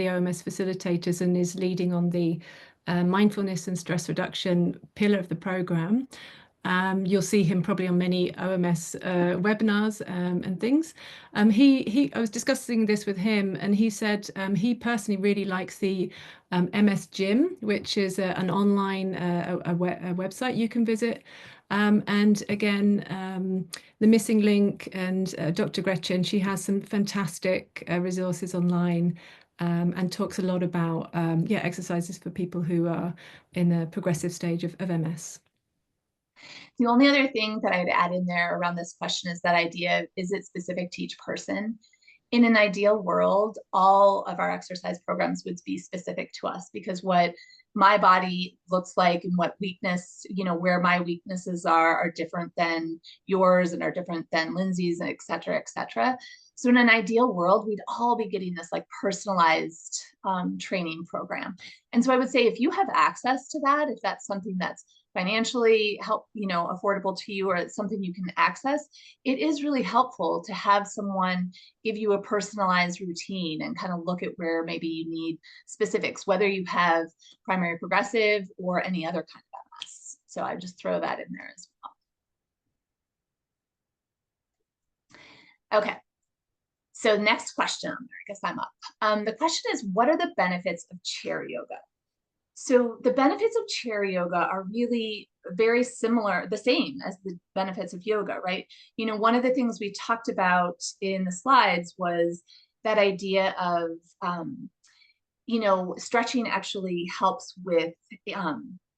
OMS facilitators and is leading on the mindfulness and stress reduction pillar of the program. You'll see him probably on many OMS webinars and things. I was discussing this with him, and he said he personally really likes the MS Gym, which is an online a website you can visit. And again, the missing link and Dr. Gretchen, she has some fantastic resources online and talks a lot about exercises for people who are in a progressive stage of MS. The only other thing that I'd add in there around this question is that idea, is it specific to each person? In an ideal world, all of our exercise programs would be specific to us, because what my body looks like and what weakness, where my weaknesses are different than yours and are different than Lyndsey's, and et cetera, et cetera. So in an ideal world, we'd all be getting this like personalized training program. And so I would say, if you have access to that, if that's something that's financially affordable to you, or it's something you can access, it is really helpful to have someone give you a personalized routine and kind of look at where maybe you need specifics, whether you have primary progressive or any other kind of MS. So I just throw that in there as well. Okay. So next question, I guess I'm up. The question is, what are the benefits of chair yoga? So the benefits of chair yoga are really very similar, the same as the benefits of yoga, right? One of the things we talked about in the slides was that idea of, stretching actually helps with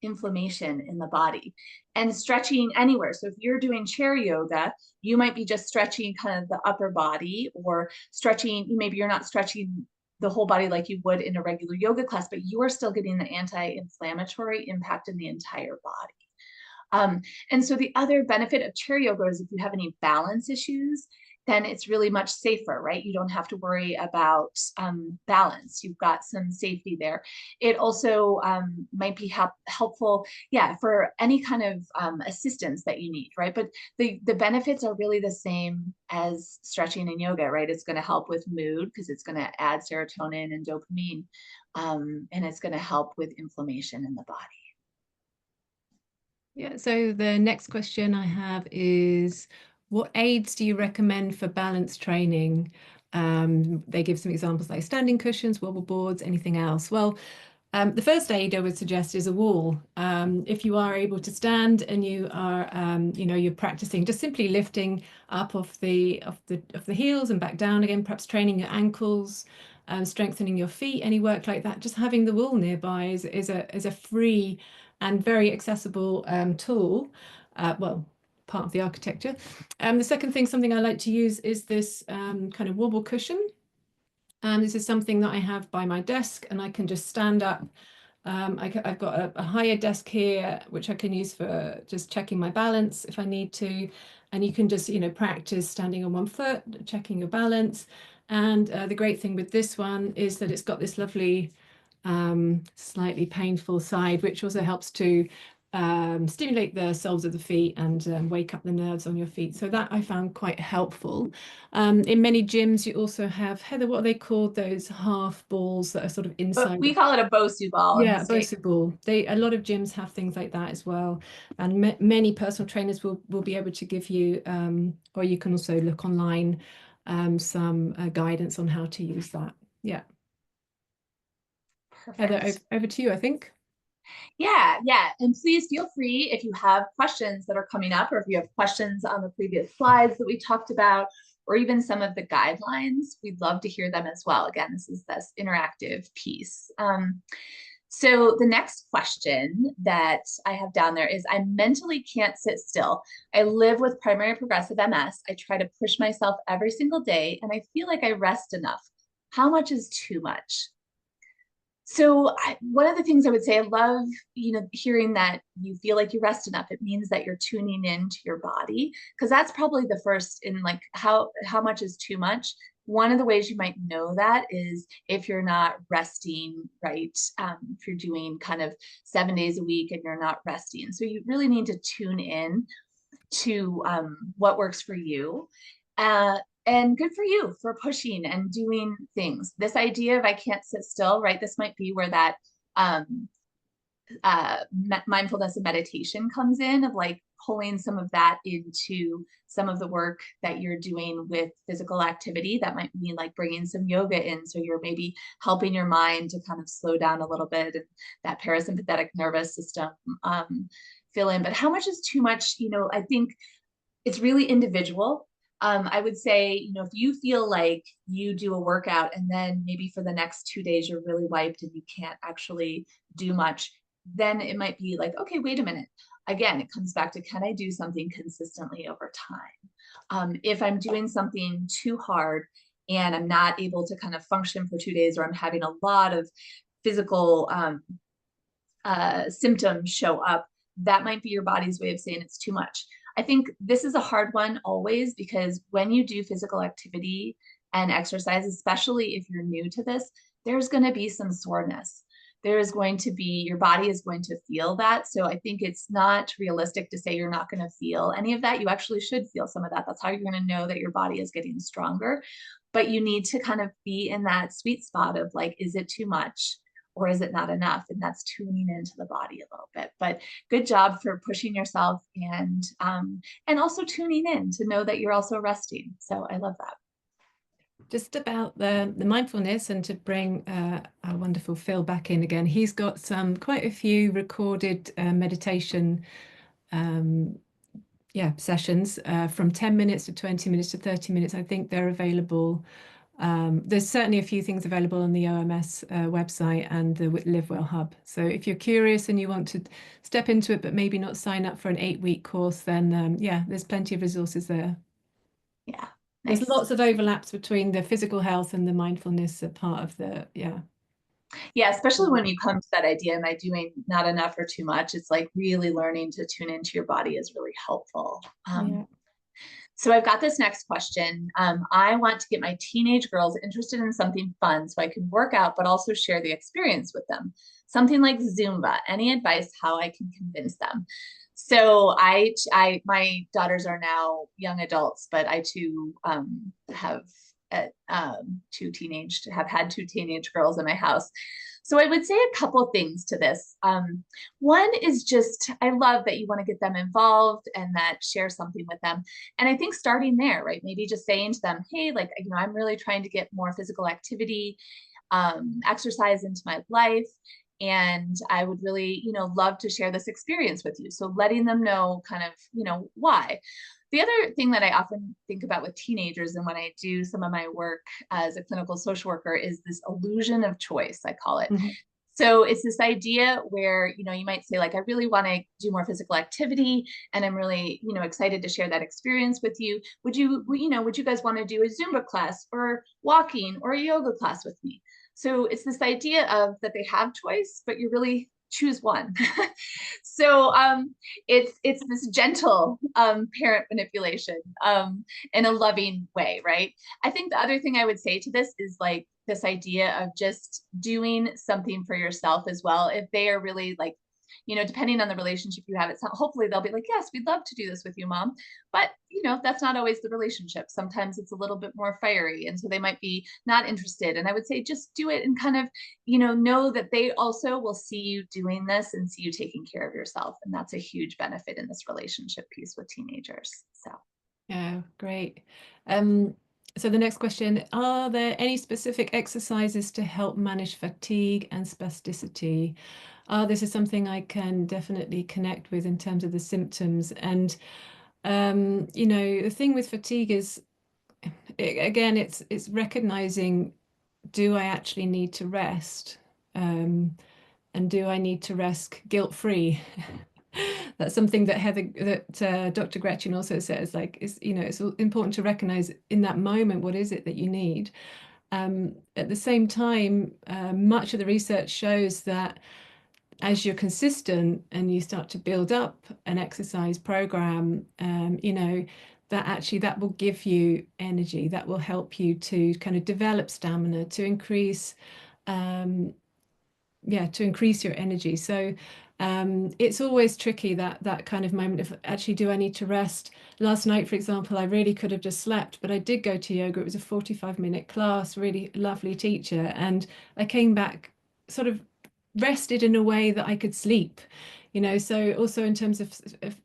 inflammation in the body, and stretching anywhere. So if you're doing chair yoga, you might be just stretching kind of the upper body, or stretching, maybe you're not stretching the whole body like you would in a regular yoga class, but you are still getting the anti-inflammatory impact in the entire body. And so the other benefit of chair yoga is if you have any balance issues, then it's really much safer, right? You don't have to worry about balance. You've got some safety there. It also might be helpful, for any kind of assistance that you need, right? But the benefits are really the same as stretching and yoga, right? It's going to help with mood because it's going to add serotonin and dopamine, and it's going to help with inflammation in the body. Yeah, so the next question I have is, what aids do you recommend for balance training? They give some examples like standing cushions, wobble boards, anything else. Well, The first aid I would suggest is a wall. If you are able to stand and you are, you're practicing just simply lifting up off the heels and back down again, perhaps training your ankles, strengthening your feet, any work like that. Just having the wall nearby is a free and very accessible tool. Well, part of the architecture. The second thing, something I like to use is this kind of wobble cushion. And this is something that I have by my desk, and I can just stand up. I've got a higher desk here, which I can use for just checking my balance if I need to. And you can just, practice standing on one foot, checking your balance. And the great thing with this one is that it's got this lovely, slightly painful side, which also helps to stimulate the soles of the feet and wake up the nerves on your feet. So that I found quite helpful. In many gyms, you also have, Heather, what are they called? Those half balls that are sort of But inside. we call it a Bosu ball in the Yeah, States. Bosu ball. A lot of gyms have things like that as well, and many personal trainers will be able to give you, or you can also look online, some guidance on how to use that. Yeah, Heather, Perfect. over to you, I think. Yeah, yeah. And please feel free if you have questions that are coming up, or if you have questions on the previous slides that we talked about, or even some of the guidelines, we'd love to hear them as well. Again, this is this interactive piece. So the next question that I have down there is, I mentally can't sit still. I live with primary progressive MS. I try to push myself every single day, and I feel like I rest enough. How much is too much? So one of the things I would say, I love, hearing that you feel like you rest enough. It means that you're tuning into your body, because that's probably the first in like how much is too much. One of the ways you might know that is if you're not resting, right? If you're doing kind of 7 days a week and you're not resting. So you really need to tune in to what works for you. And good for you for pushing and doing things. This idea of I can't sit still, right? This might be where that mindfulness and meditation comes in, of like pulling some of that into some of the work that you're doing with physical activity. That might mean like bringing some yoga in. So you're maybe helping your mind to kind of slow down a little bit, and that parasympathetic nervous system fill in. But how much is too much? I think it's really individual. I would say, if you feel like you do a workout and then maybe for the next 2 days you're really wiped and you can't actually do much, then it might be like, okay, wait a minute. Again, it comes back to, can I do something consistently over time? If I'm doing something too hard and I'm not able to kind of function for 2 days, or I'm having a lot of physical symptoms show up, that might be your body's way of saying it's too much. I think this is a hard one always, because when you do physical activity and exercise, especially if you're new to this, there's going to be some soreness. There's going to be, your body is going to feel that. So I think it's not realistic to say you're not going to feel any of that. You actually should feel some of that. That's how you're going to know that your body is getting stronger. But you need to kind of be in that sweet spot of like, is it too much? Or is it not enough? And that's tuning into the body a little bit. But good job for pushing yourself, and also tuning in to know that you're also resting. So I love that. Just about the mindfulness, and to bring our wonderful Phil back in again. He's got quite a few recorded meditation sessions from 10 minutes to 20 minutes to 30 minutes. I think they're available. There's certainly a few things available on the OMS website and the Live Well Hub. So if you're curious and you want to step into it, but maybe not sign up for an 8-week course, then there's plenty of resources there. Yeah, nice. There's lots of overlaps between the physical health and the mindfulness part of Yeah, especially when you come to that idea, am I doing not enough or too much? It's like really learning to tune into your body is really helpful. So I've got this next question. I want to get my teenage girls interested in something fun so I can work out, but also share the experience with them. Something like Zumba. Any advice how I can convince them? So my daughters are now young adults, but I too have had two teenage girls in my house. So I would say a couple things to this. One is just, I love that you want to get them involved and that share something with them. And I think starting there, right? Maybe just saying to them, hey, like, I'm really trying to get more physical activity, exercise into my life. And I would really, love to share this experience with you. So letting them know kind of, why. The other thing that I often think about with teenagers and when I do some of my work as a clinical social worker is this illusion of choice, I call it. Mhm. So it's this idea where, you might say like, I really want to do more physical activity and I'm really, excited to share that experience with you. Would you guys want to do a Zumba class or walking or a yoga class with me? So it's this idea of that they have choice, but you really choose one. So it's this gentle parent manipulation in a loving way, right? I think the other thing I would say to this is like this idea of just doing something for yourself as well. If they are really like, depending on the relationship you have, it's not, hopefully they'll be like, yes, we'd love to do this with you, mom. But, that's not always the relationship. Sometimes it's a little bit more fiery. And so they might be not interested. And I would say just do it and kind of, know that they also will see you doing this and see you taking care of yourself. And that's a huge benefit in this relationship piece with teenagers. So. Yeah, great. So the next question, are there any specific exercises to help manage fatigue and spasticity? This is something I can definitely connect with in terms of the symptoms. And, the thing with fatigue is, again, it's recognizing, do I actually need to rest? And do I need to rest guilt-free? That's something that Dr. Gretchen also says, like, it's important to recognize in that moment, what is it that you need? At the same time, much of the research shows that as you're consistent and you start to build up an exercise program, that will give you energy, that will help you to kind of develop stamina, to increase your energy. So it's always tricky, that kind of moment of actually, do I need to rest? Last night, for example, I really could have just slept, but I did go to yoga. It was a 45-minute class, really lovely teacher, and I came back sort of rested in a way that I could sleep. So also in terms of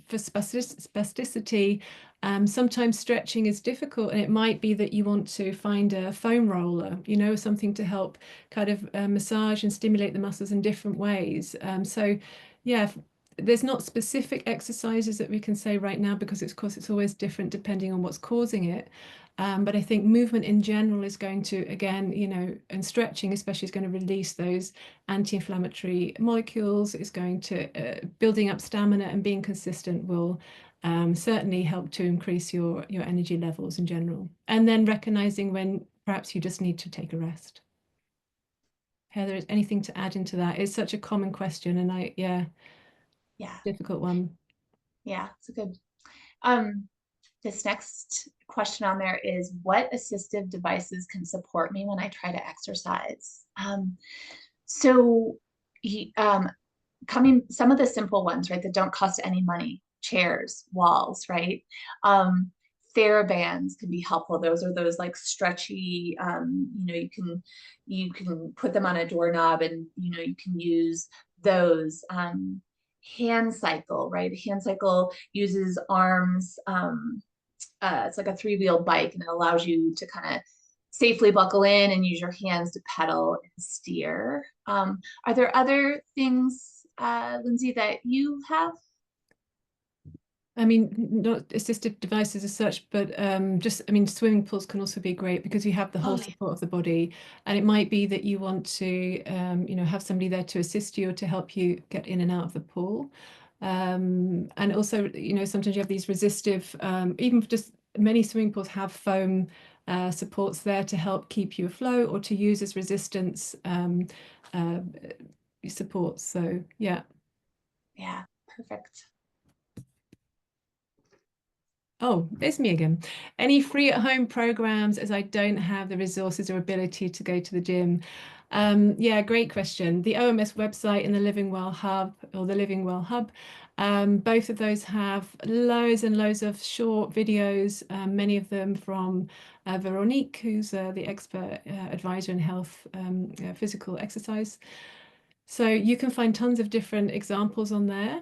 for spasticity, sometimes stretching is difficult, and it might be that you want to find a foam roller, something to help kind of massage and stimulate the muscles in different ways. So yeah, there's not specific exercises that we can say right now, because of course it's always different depending on what's causing it. But I think movement in general is going to, again, and stretching especially, is going to release those anti-inflammatory molecules. Is going to building up stamina and being consistent will certainly help to increase your energy levels in general. And then recognizing when perhaps you just need to take a rest. Heather, is anything to add into that? It's such a common question, and Yeah. difficult one. Yeah, it's a good. This next question on there is, what assistive devices can support me when I try to exercise? So some of the simple ones, right, that don't cost any money, chairs, walls, right? TheraBands can be helpful. Those are those like stretchy, you can put them on a doorknob and, you can use those. Hand cycle, right? A hand cycle uses arms. It's like a three-wheel bike, and it allows you to kind of safely buckle in and use your hands to pedal and steer. Are there other things, Lyndsey, that you have? I mean, not assistive devices as such, but swimming pools can also be great, because you have the whole Oh, yeah. support of the body. And it might be that you want to, have somebody there to assist you or to help you get in and out of the pool. And also, sometimes you have these resistive, even just many swimming pools have foam supports there to help keep you afloat, or to use as resistance uh, supports. So, yeah. Yeah, perfect. Oh, it's me again. Any free at home programs, as I don't have the resources or ability to go to the gym? Yeah, great question. The OMS website and the Living Well Hub, or the Living Well Hub, both of those have loads and loads of short videos, many of them from Veronique, who's the expert advisor in health, physical exercise. So you can find tons of different examples on there.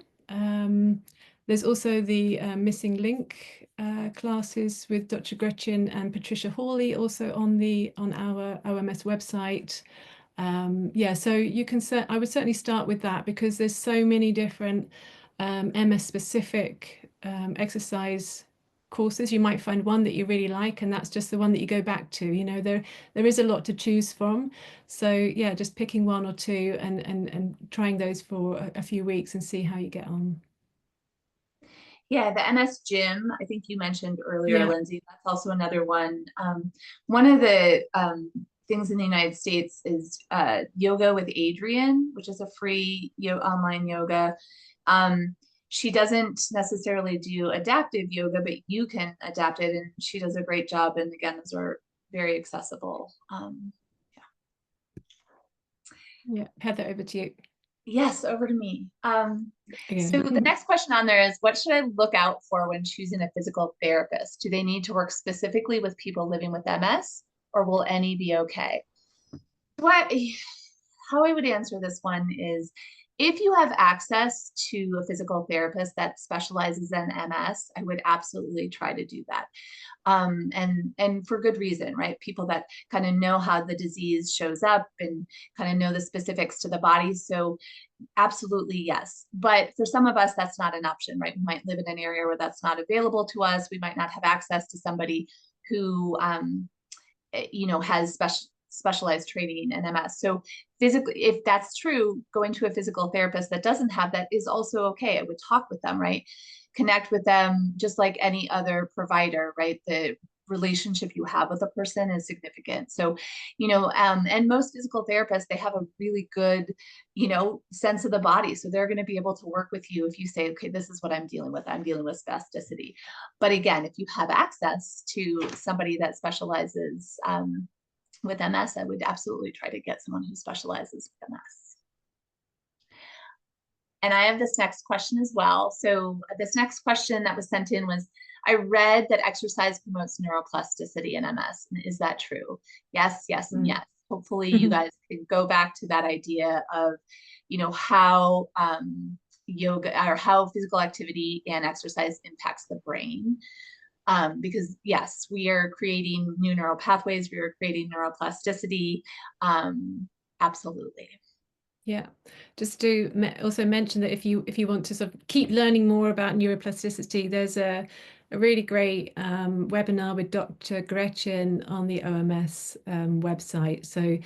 There's also the missing link classes with Dr. Gretchen and Patricia Hawley, also on our OMS website. Yeah, so you can I would certainly start with that because there's so many different MS specific exercise courses. You might find one that you really like, and that's just the one that you go back to. You know, there is a lot to choose from. So yeah, just picking one or two and trying those for a few weeks and see how you get on. Yeah, the MS gym, I think you mentioned earlier, Yeah. Lyndsey, that's also another one. One of the things in the United States is yoga with Adriene, which is a free online yoga. Um, she doesn't necessarily do adaptive yoga, but you can adapt it, and she does a great job. And again, those are very accessible. Yeah, Heather, over to you. Yes, over to me. So the Again. next question on there is, what should I look out for when choosing a physical therapist? Do they need to work specifically with people living with MS, or will any be okay? What, how I would answer this one is, if you have access to a physical therapist that specializes in MS, I would absolutely try to do that. And for good reason, right? People that kind of know how the disease shows up and kind of know the specifics to the body. So absolutely, yes. But for some of us, that's not an option, right? We might live in an area where that's not available to us. We might not have access to somebody who, has specialized training in MS. So physically, if that's true, going to a physical therapist that doesn't have that is also okay. I would talk with them, right? Connect with them just like any other provider, right? The relationship you have with a person is significant. So, and most physical therapists, they have a really good, sense of the body. So they're going to be able to work with you if you say, okay, this is what I'm dealing with. I'm dealing with spasticity. But again, if you have access to somebody that specializes with MS, I would absolutely try to get someone who specializes with MS. And I have this next question as well. So this next question that was sent in was, I read that exercise promotes neuroplasticity in MS. Is that true? Yes, yes, and yes. Hopefully you guys can go back to that idea of, how yoga or how physical activity and exercise impacts the brain. Because yes, we are creating new neural pathways, we are creating neuroplasticity. Absolutely. Yeah, just to also mention that if you want to sort of keep learning more about neuroplasticity, there's a really great webinar with Dr. Gretchen on the OMS website. So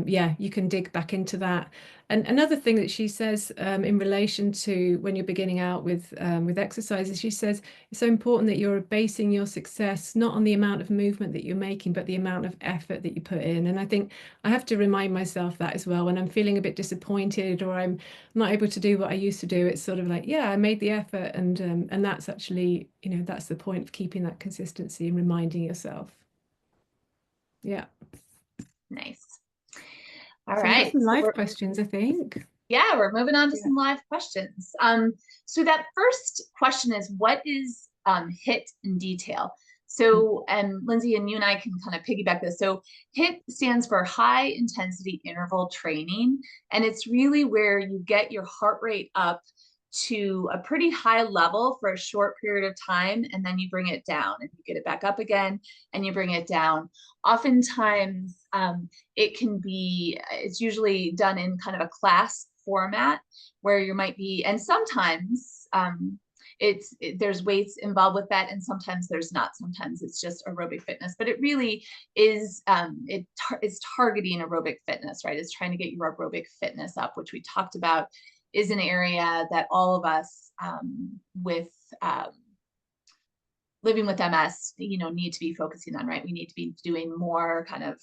yeah, you can dig back into that. And another thing that she says in relation to when you're beginning out with exercises, she says it's so important that you're basing your success not on the amount of movement that you're making, but the amount of effort that you put in. And I think I have to remind myself that as well when I'm feeling a bit disappointed or I'm not able to do what I used to do. It's sort of like, yeah, I made the effort, and that's actually, that's the point of keeping that consistency and reminding yourself. Yeah. Nice. All So we've got right. some So live questions, I think. yeah, we're moving on to Yeah. some live questions. So that first question is, what is HIIT in detail? So, and Lyndsey and you and I can kind of piggyback this. So HIIT stands for high intensity interval training. And it's really where you get your heart rate up to a pretty high level for a short period of time, and then you bring it down and you get it back up again and you bring it down. Oftentimes, it's usually done in kind of a class format where you might be, and sometimes there's weights involved with that, and sometimes there's not. Sometimes it's just aerobic fitness, but it really is is targeting aerobic fitness, right? It's trying to get your aerobic fitness up, which we talked about is an area that all of us with living with MS, need to be focusing on, right? We need to be doing more kind of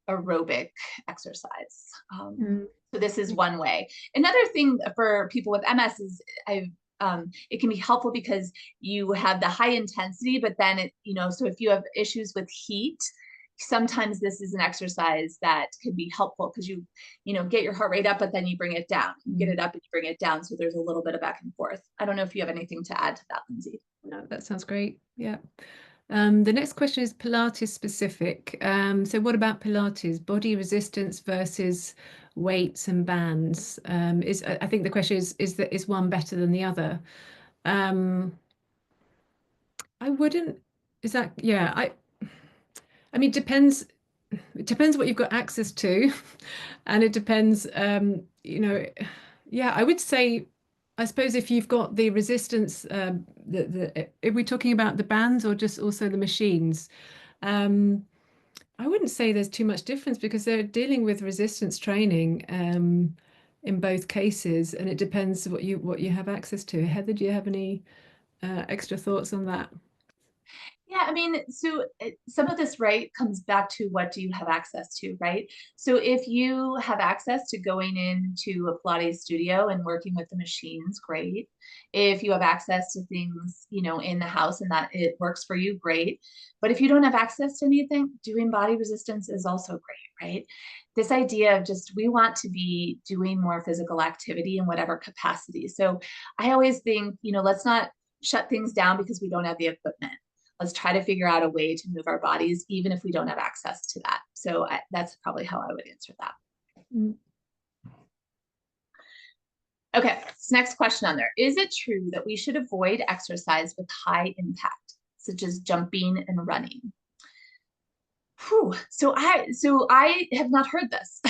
aerobic exercise. So this is one way. Another thing for people with MS is it can be helpful because you have the high intensity, but then so if you have issues with heat, sometimes this is an exercise that can be helpful because you get your heart rate up, but then you bring it down. You get it up and you bring it down. So there's a little bit of back and forth. I don't know if you have anything to add to that, Lyndsey. No, that sounds great. Yeah. The next question is Pilates specific. So what about Pilates, body resistance versus weights and bands? I think the question is one better than the other? I wouldn't, is that, yeah, I mean, depends. it depends what you've got access to, and it depends, yeah, I would say, I suppose if you've got the resistance, are we talking about the bands or just also the machines? Um, I wouldn't say there's too much difference because they're dealing with resistance training in both cases, and it depends what you have access to. Heather, do you have any extra thoughts on that? Yeah, I mean, so some of this, right, comes back to what do you have access to, right? So if you have access to going into a Pilates studio and working with the machines, great. If you have access to things, in the house and that it works for you, great. But if you don't have access to anything, doing body resistance is also great, right? This idea of just, we want to be doing more physical activity in whatever capacity. So I always think, let's not shut things down because we don't have the equipment. Let's try to figure out a way to move our bodies, even if we don't have access to that. So that's probably how I would answer that. Mm. Okay, so next question on there. Is it true that we should avoid exercise with high impact, such as jumping and running? Whew. So I have not heard this.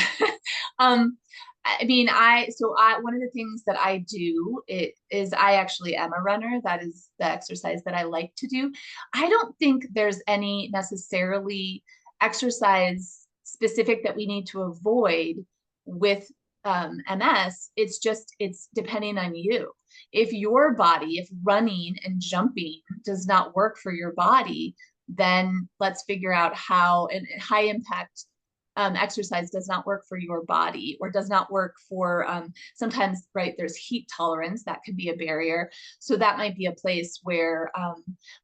um, I mean, one of the things that I do is I actually am a runner. That is the exercise that I like to do. I don't think there's any necessarily exercise specific that we need to avoid with MS. It's depending on you. If running and jumping does not work for your body, then let's figure out how high impact exercise does not work for your body or does not work for sometimes, right, there's heat tolerance that can be a barrier. So that might be a place where,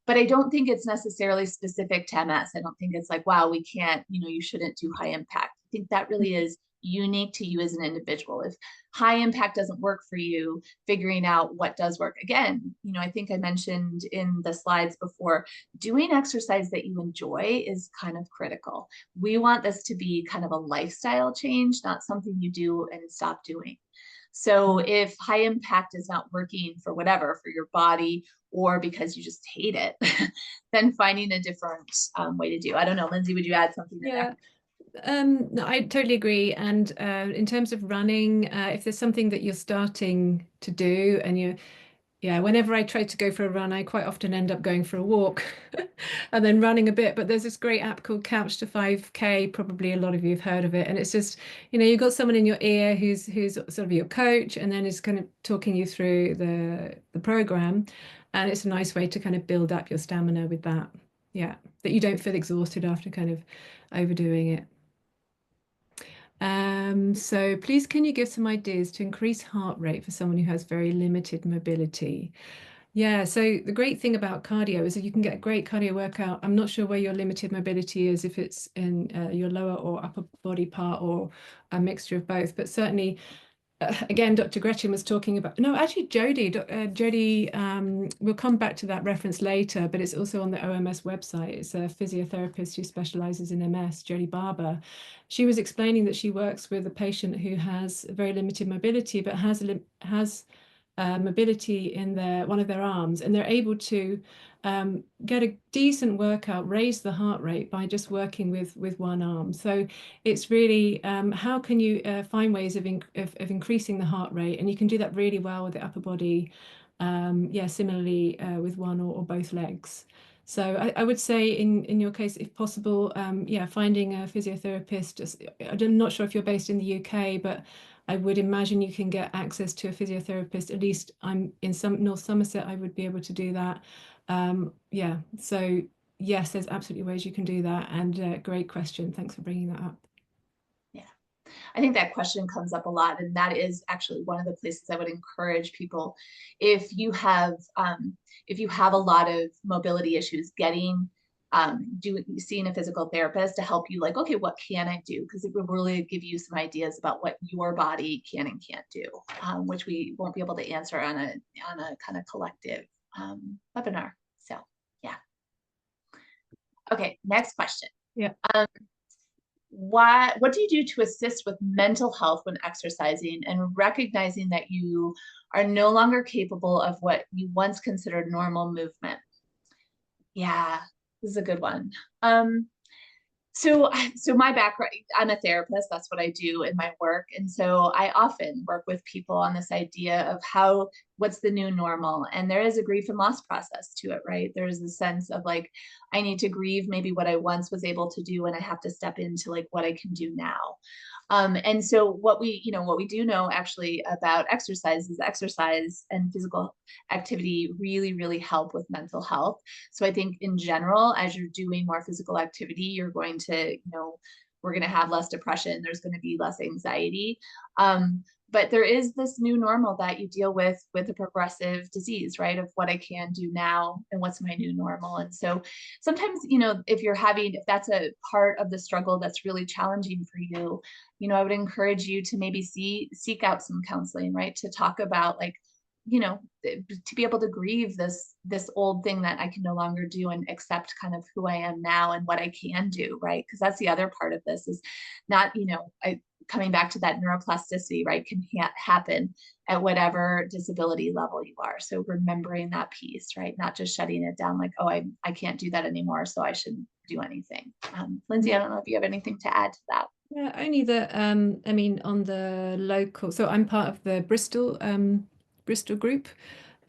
but I don't think it's necessarily specific to MS. I don't think it's like, wow, we can't, you shouldn't do high impact. I think that really is unique to you as an individual. If high impact doesn't work for you, figuring out what does work. Again, I think I mentioned in the slides before, doing exercise that you enjoy is kind of critical. We want this to be kind of a lifestyle change, not something you do and stop doing. So if high impact is not working for whatever, for your body, or because you just hate it, then finding a different way to do. I don't know, Lyndsey, would you add something in there? No, I totally agree. And in terms of running, if there's something that you're starting to do and yeah, whenever I try to go for a run, I quite often end up going for a walk and then running a bit. But there's this great app called Couch to 5K. Probably a lot of you have heard of it. And it's just, you've got someone in your ear who's sort of your coach and then is kind of talking you through the program. And it's a nice way to kind of build up your stamina with that. Yeah, that you don't feel exhausted after kind of overdoing it. So please, can you give some ideas to increase heart rate for someone who has very limited mobility? Yeah, so the great thing about cardio is that you can get a great cardio workout. I'm not sure where your limited mobility is, if it's in your lower or upper body part or a mixture of both, but certainly again, Dr. Gretchen was talking about, no, actually Jody, we'll come back to that reference later, but it's also on the OMS website. It's a physiotherapist who specializes in MS, Jody Barber. She was explaining that she works with a patient who has very limited mobility, but has mobility in one of their arms, and they're able to get a decent workout, raise the heart rate by just working with one arm. So it's really how can you find ways of increasing the heart rate, and you can do that really well with the upper body. Yeah, similarly with one or both legs. So I would say in your case, if possible, yeah, finding a physiotherapist. I'm not sure if you're based in the UK, but I would imagine you can get access to a physiotherapist. At least I'm in North Somerset, I would be able to do that. Yeah, so yes, there's absolutely ways you can do that. And great question. Thanks for bringing that up. Yeah, I think that question comes up a lot, and that is actually one of the places I would encourage people. If you have a lot of mobility issues, seeing a physical therapist to help you, like, okay, what can I do? Because it will really give you some ideas about what your body can and can't do, which we won't be able to answer on a kind of collective webinar. So yeah. Okay, next question. Yeah. What do you do to assist with mental health when exercising and recognizing that you are no longer capable of what you once considered normal movement? Yeah, this is a good one. So my background, I'm a therapist. That's what I do in my work. And so I often work with people on this idea of what's the new normal? And there is a grief and loss process to it, right? There's a sense of like, I need to grieve maybe what I once was able to do, and I have to step into like what I can do now. And so what we do know actually about exercise is exercise and physical activity really, really help with mental health. So I think in general, as you're doing more physical activity, you're going to, we're going to have less depression. There's going to be less anxiety. But there is this new normal that you deal with a progressive disease, right? Of what I can do now and what's my new normal. And so sometimes, if that's a part of the struggle that's really challenging for you, I would encourage you to maybe seek out some counseling, right? To talk about like, to be able to grieve this old thing that I can no longer do and accept kind of who I am now and what I can do, right? Because that's the other part of this is not, coming back to that neuroplasticity, right, can happen at whatever disability level you are. So remembering that piece, right, not just shutting it down like, oh, I can't do that anymore, so I shouldn't do anything. Lyndsey, I don't know if you have anything to add to that. Yeah, only that I mean on the local, so I'm part of the Bristol group.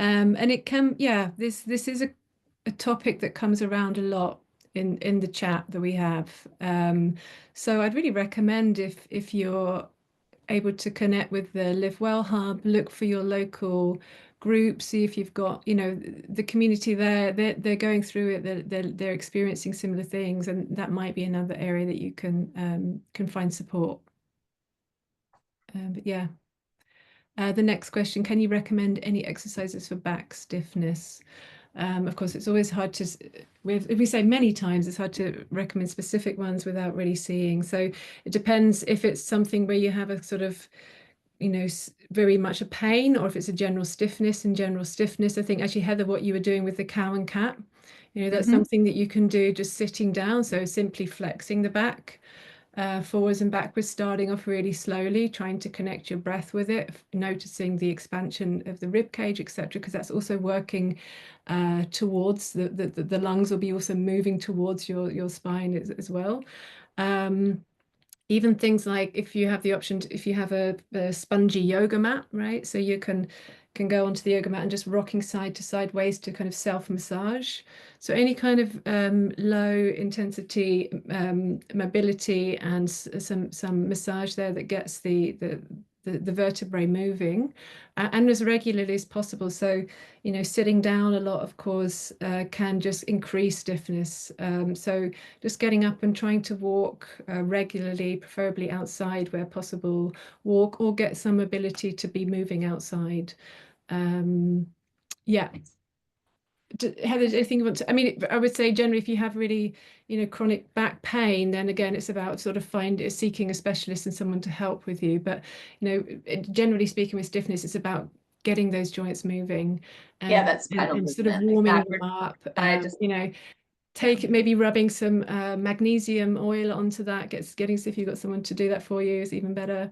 And it can, yeah, this is a topic that comes around a lot in the chat that we have. So I'd really recommend if you're able to connect with the Live Well Hub, look for your local group, see if you've got, the community there, they're going through it, they're experiencing similar things, and that might be another area that you can find support. But yeah. The next question, can you recommend any exercises for back stiffness? Of course, it's always hard to, if we say many times, it's hard to recommend specific ones without really seeing. So it depends if it's something where you have a sort of, very much a pain, or if it's a general stiffness. In general stiffness, I think actually, Heather, what you were doing with the cow and cat, that's something that you can do just sitting down. So simply flexing the back. Forwards and backwards, starting off really slowly, trying to connect your breath with it, noticing the expansion of the rib cage, etc., because that's also working towards the lungs will be also moving towards your spine as well. Even things like if you have the option if you have a spongy yoga mat, right? So you can go onto the yoga mat and just rocking side to side ways to kind of self massage. So any kind of low intensity mobility and some massage there that gets the vertebrae moving and as regularly as possible. So, sitting down a lot, of course, can just increase stiffness. So just getting up and trying to walk regularly, preferably outside where possible, walk or get some ability to be moving outside. Yeah. Heather, do you think you want to, I mean, I would say generally if you have really, chronic back pain, then again, it's about sort of seeking a specialist and someone to help with you. But, generally speaking with stiffness, it's about getting those joints moving Yeah, that's pedal and sort of movement, like warming that. them up. I just, Take maybe rubbing some magnesium oil onto that, getting if you've got someone to do that for you is even better.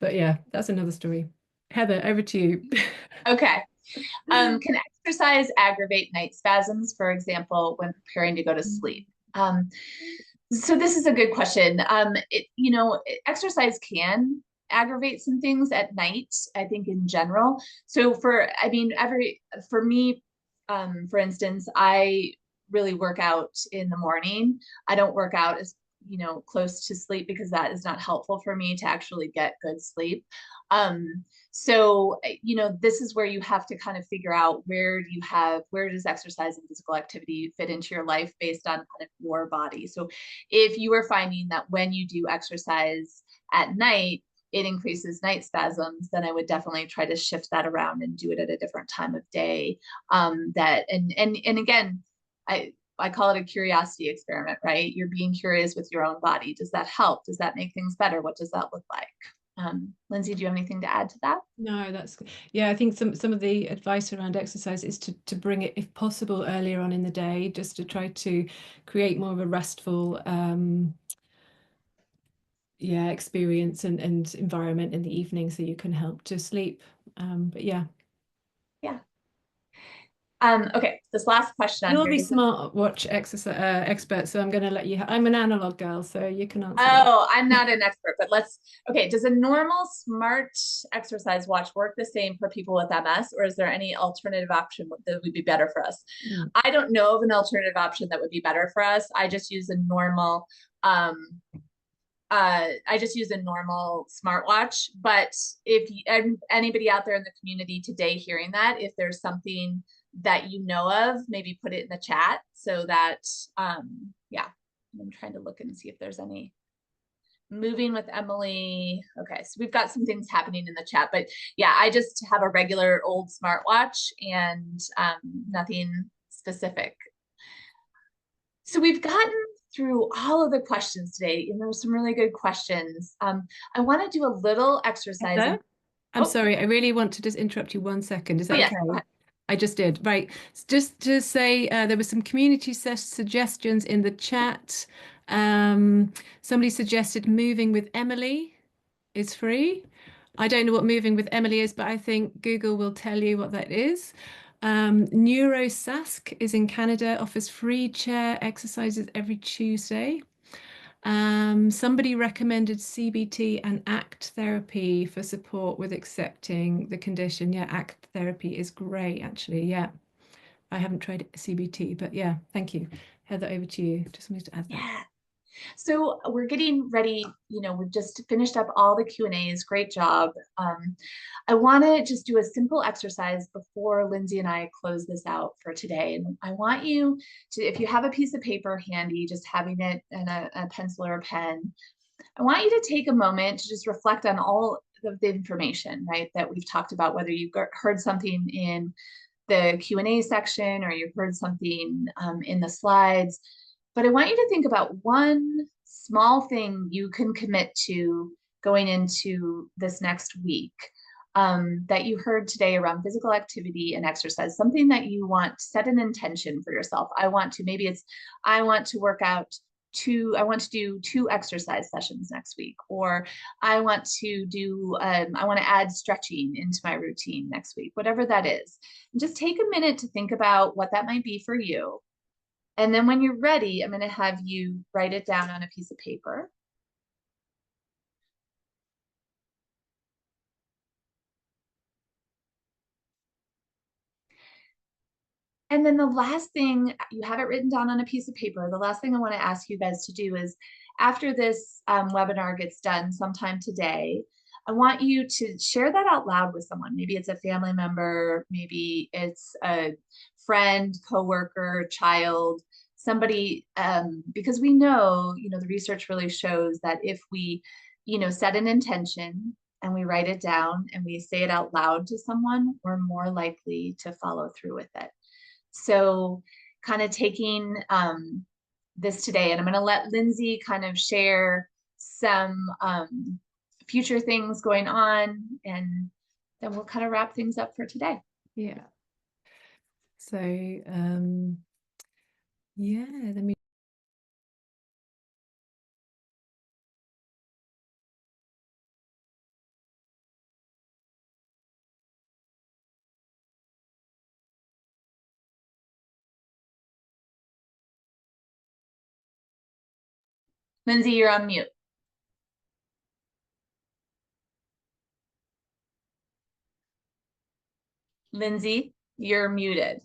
But yeah, that's another story. Heather, over to you. okay. Can exercise aggravate night spasms, for example, when preparing to go to sleep? So this is a good question. Exercise can aggravate some things at night, I think in general. So for me, for instance, I really work out in the morning. I don't work out as close to sleep because that is not helpful for me to actually get good sleep. So, this is where you have to kind of figure out where does exercise and physical activity fit into your life based on kind of your body. So if you are finding that when you do exercise at night, it increases night spasms, then I would definitely try to shift that around and do it at a different time of day. And again, I call it a curiosity experiment, right? You're being curious with your own body. Does that help? Does that make things better? What does that look like? Lyndsey, do you have anything to add to that? No, yeah, I think some of the advice around exercise is to bring it, if possible, earlier on in the day, just to try to create more of a restful experience and environment in the evening so you can help to sleep. But yeah. Yeah. Okay, this last question on You're here. the smartwatch exercise expert, so I'm going to let you. I'm an analog girl, so you can answer that. Oh, I'm not an expert, but okay, does a normal smart exercise watch work the same for people with MS, or is there any alternative option that would be better for us? I don't know of an alternative option that would be better for us. I just use a normal, smartwatch. But if anybody out there in the community today hearing that, if there's something that you know of, maybe put it in the chat so that, yeah, I'm trying to look and see if there's any. Moving with Emily. Okay, so we've got some things happening in the chat, but yeah, I just have a regular old smartwatch and nothing specific. So we've gotten through all of the questions today, and there were some really good questions. I want to do a little exercise. I'm sorry, I really want to just interrupt you 1 second. Is that yes, okay? I just did. Right. Just to say, there were some community suggestions in the chat. Somebody suggested moving with Emily is free. I don't know what moving with Emily is, but I think Google will tell you what that is. NeuroSask is in Canada, offers free chair exercises every Tuesday. Somebody recommended CBT and ACT therapy for support with accepting the condition. Yeah, ACT therapy is great, actually. Yeah, I haven't tried CBT, but yeah, thank you. Heather, over to you. Just wanted to add that. Yeah. So we're getting ready, we've just finished up all the Q&As. Great job. I want to just do a simple exercise before Lyndsey and I close this out for today. And I want you to, if you have a piece of paper handy, just having it and a pencil or a pen, I want you to take a moment to just reflect on all of the information, right, that we've talked about, whether you heard something in the Q&A section or you heard something in the slides. But I want you to think about one small thing you can commit to going into this next week that you heard today around physical activity and exercise, something that you want, set an intention for yourself. I want to work out I want to do 2 exercise sessions next week, or I want to add stretching into my routine next week, whatever that is. And just take a minute to think about what that might be for you. And then when you're ready, I'm going to have you write it down on a piece of paper. And then the last thing, you have it written down on a piece of paper. The last thing I want to ask you guys to do is, after this webinar gets done sometime today, I want you to share that out loud with someone. Maybe it's a family member, maybe it's a friend, coworker, child, somebody, because we know, the research really shows that if we, set an intention and we write it down and we say it out loud to someone, we're more likely to follow through with it. So kind of taking this today, and I'm going to let Lyndsey kind of share some future things going on, and then we'll kind of wrap things up for today. Yeah. So, yeah, let me. Lyndsey, you're on mute. Lyndsey, you're muted.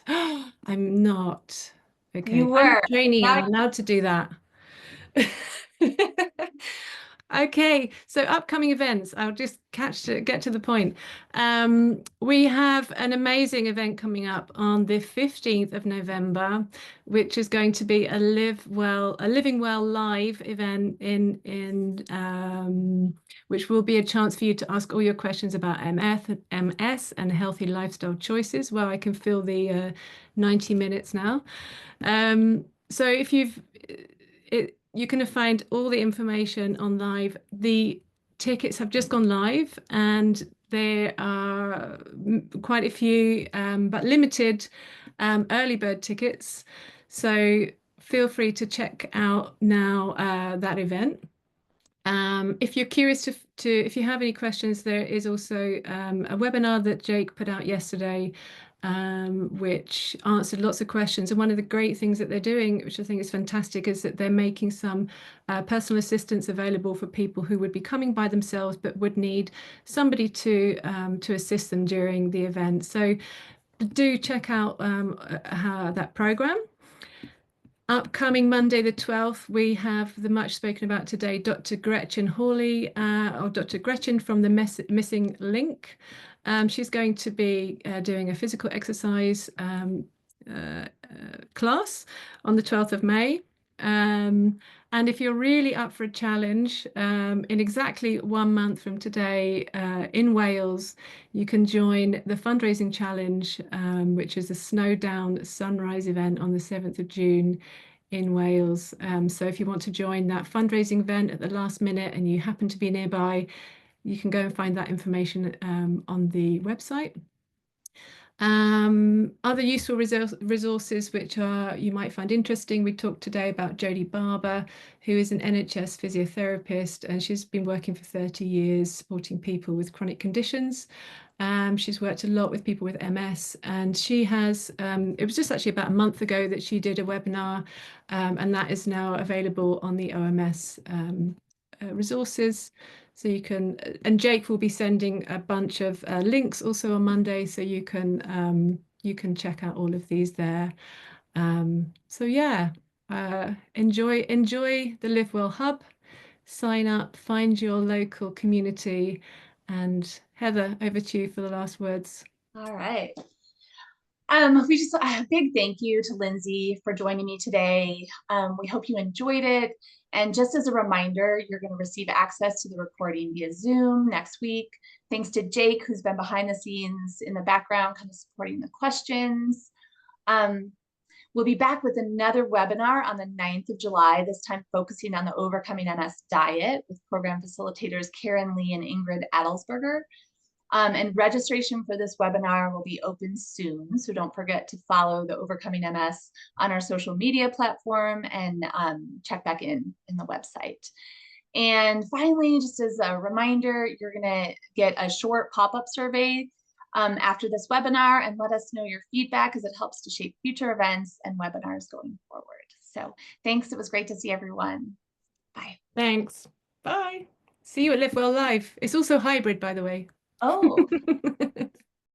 I'm not. Okay. You I'm were. a trainee. Now I'm allowed to do that. Okay, so upcoming events, I'll just get to the point. We have an amazing event coming up on the 15th of November, which is going to be a Living Well live event which will be a chance for you to ask all your questions about MS and healthy lifestyle choices. Well, I can fill the 90 minutes now. So if you can find all the information on live. The tickets have just gone live, and there are quite a few, but limited early bird tickets. So feel free to check out now that event. If you're curious if you have any questions, there is also a webinar that Jake put out yesterday which answered lots of questions. And one of the great things that they're doing, which I think is fantastic, is that they're making some personal assistance available for people who would be coming by themselves but would need somebody to assist them during the event. So do check out that program. Upcoming Monday the 12th, we have the much spoken about today, Dr. Gretchen Hawley, or Dr. Gretchen from the Missing Link. She's going to be doing a physical exercise class on the 12th of May. And if you're really up for a challenge, in exactly 1 month from today in Wales, you can join the fundraising challenge, which is a Snowdown Sunrise event on the 7th of June in Wales. So if you want to join that fundraising event at the last minute and you happen to be nearby, you can go and find that information on the website. Other useful resources which you might find interesting. We talked today about Jodie Barber, who is an NHS physiotherapist, and she's been working for 30 years supporting people with chronic conditions. She's worked a lot with people with MS, and she has, it was just actually about a month ago that she did a webinar, and that is now available on the OMS resources. So you can, and Jake will be sending a bunch of links also on Monday, so you can check out all of these there. So yeah, enjoy the Live Well Hub. Sign up, find your local community, and Heather, over to you for the last words. All right. We just a big thank you to Lyndsey for joining me today. We hope you enjoyed it. And just as a reminder, you're going to receive access to the recording via Zoom next week. Thanks to Jake, who's been behind the scenes in the background, kind of supporting the questions. We'll be back with another webinar on the 9th of July, this time focusing on the Overcoming MS diet with program facilitators Karen Lee and Ingrid Adelsberger. And registration for this webinar will be open soon. So don't forget to follow the Overcoming MS on our social media platform and check back in the website. And finally, just as a reminder, you're gonna get a short pop-up survey after this webinar, and let us know your feedback as it helps to shape future events and webinars going forward. So thanks, it was great to see everyone. Bye. Thanks. Bye. See you at Live Well Live. It's also hybrid, by the way. Oh.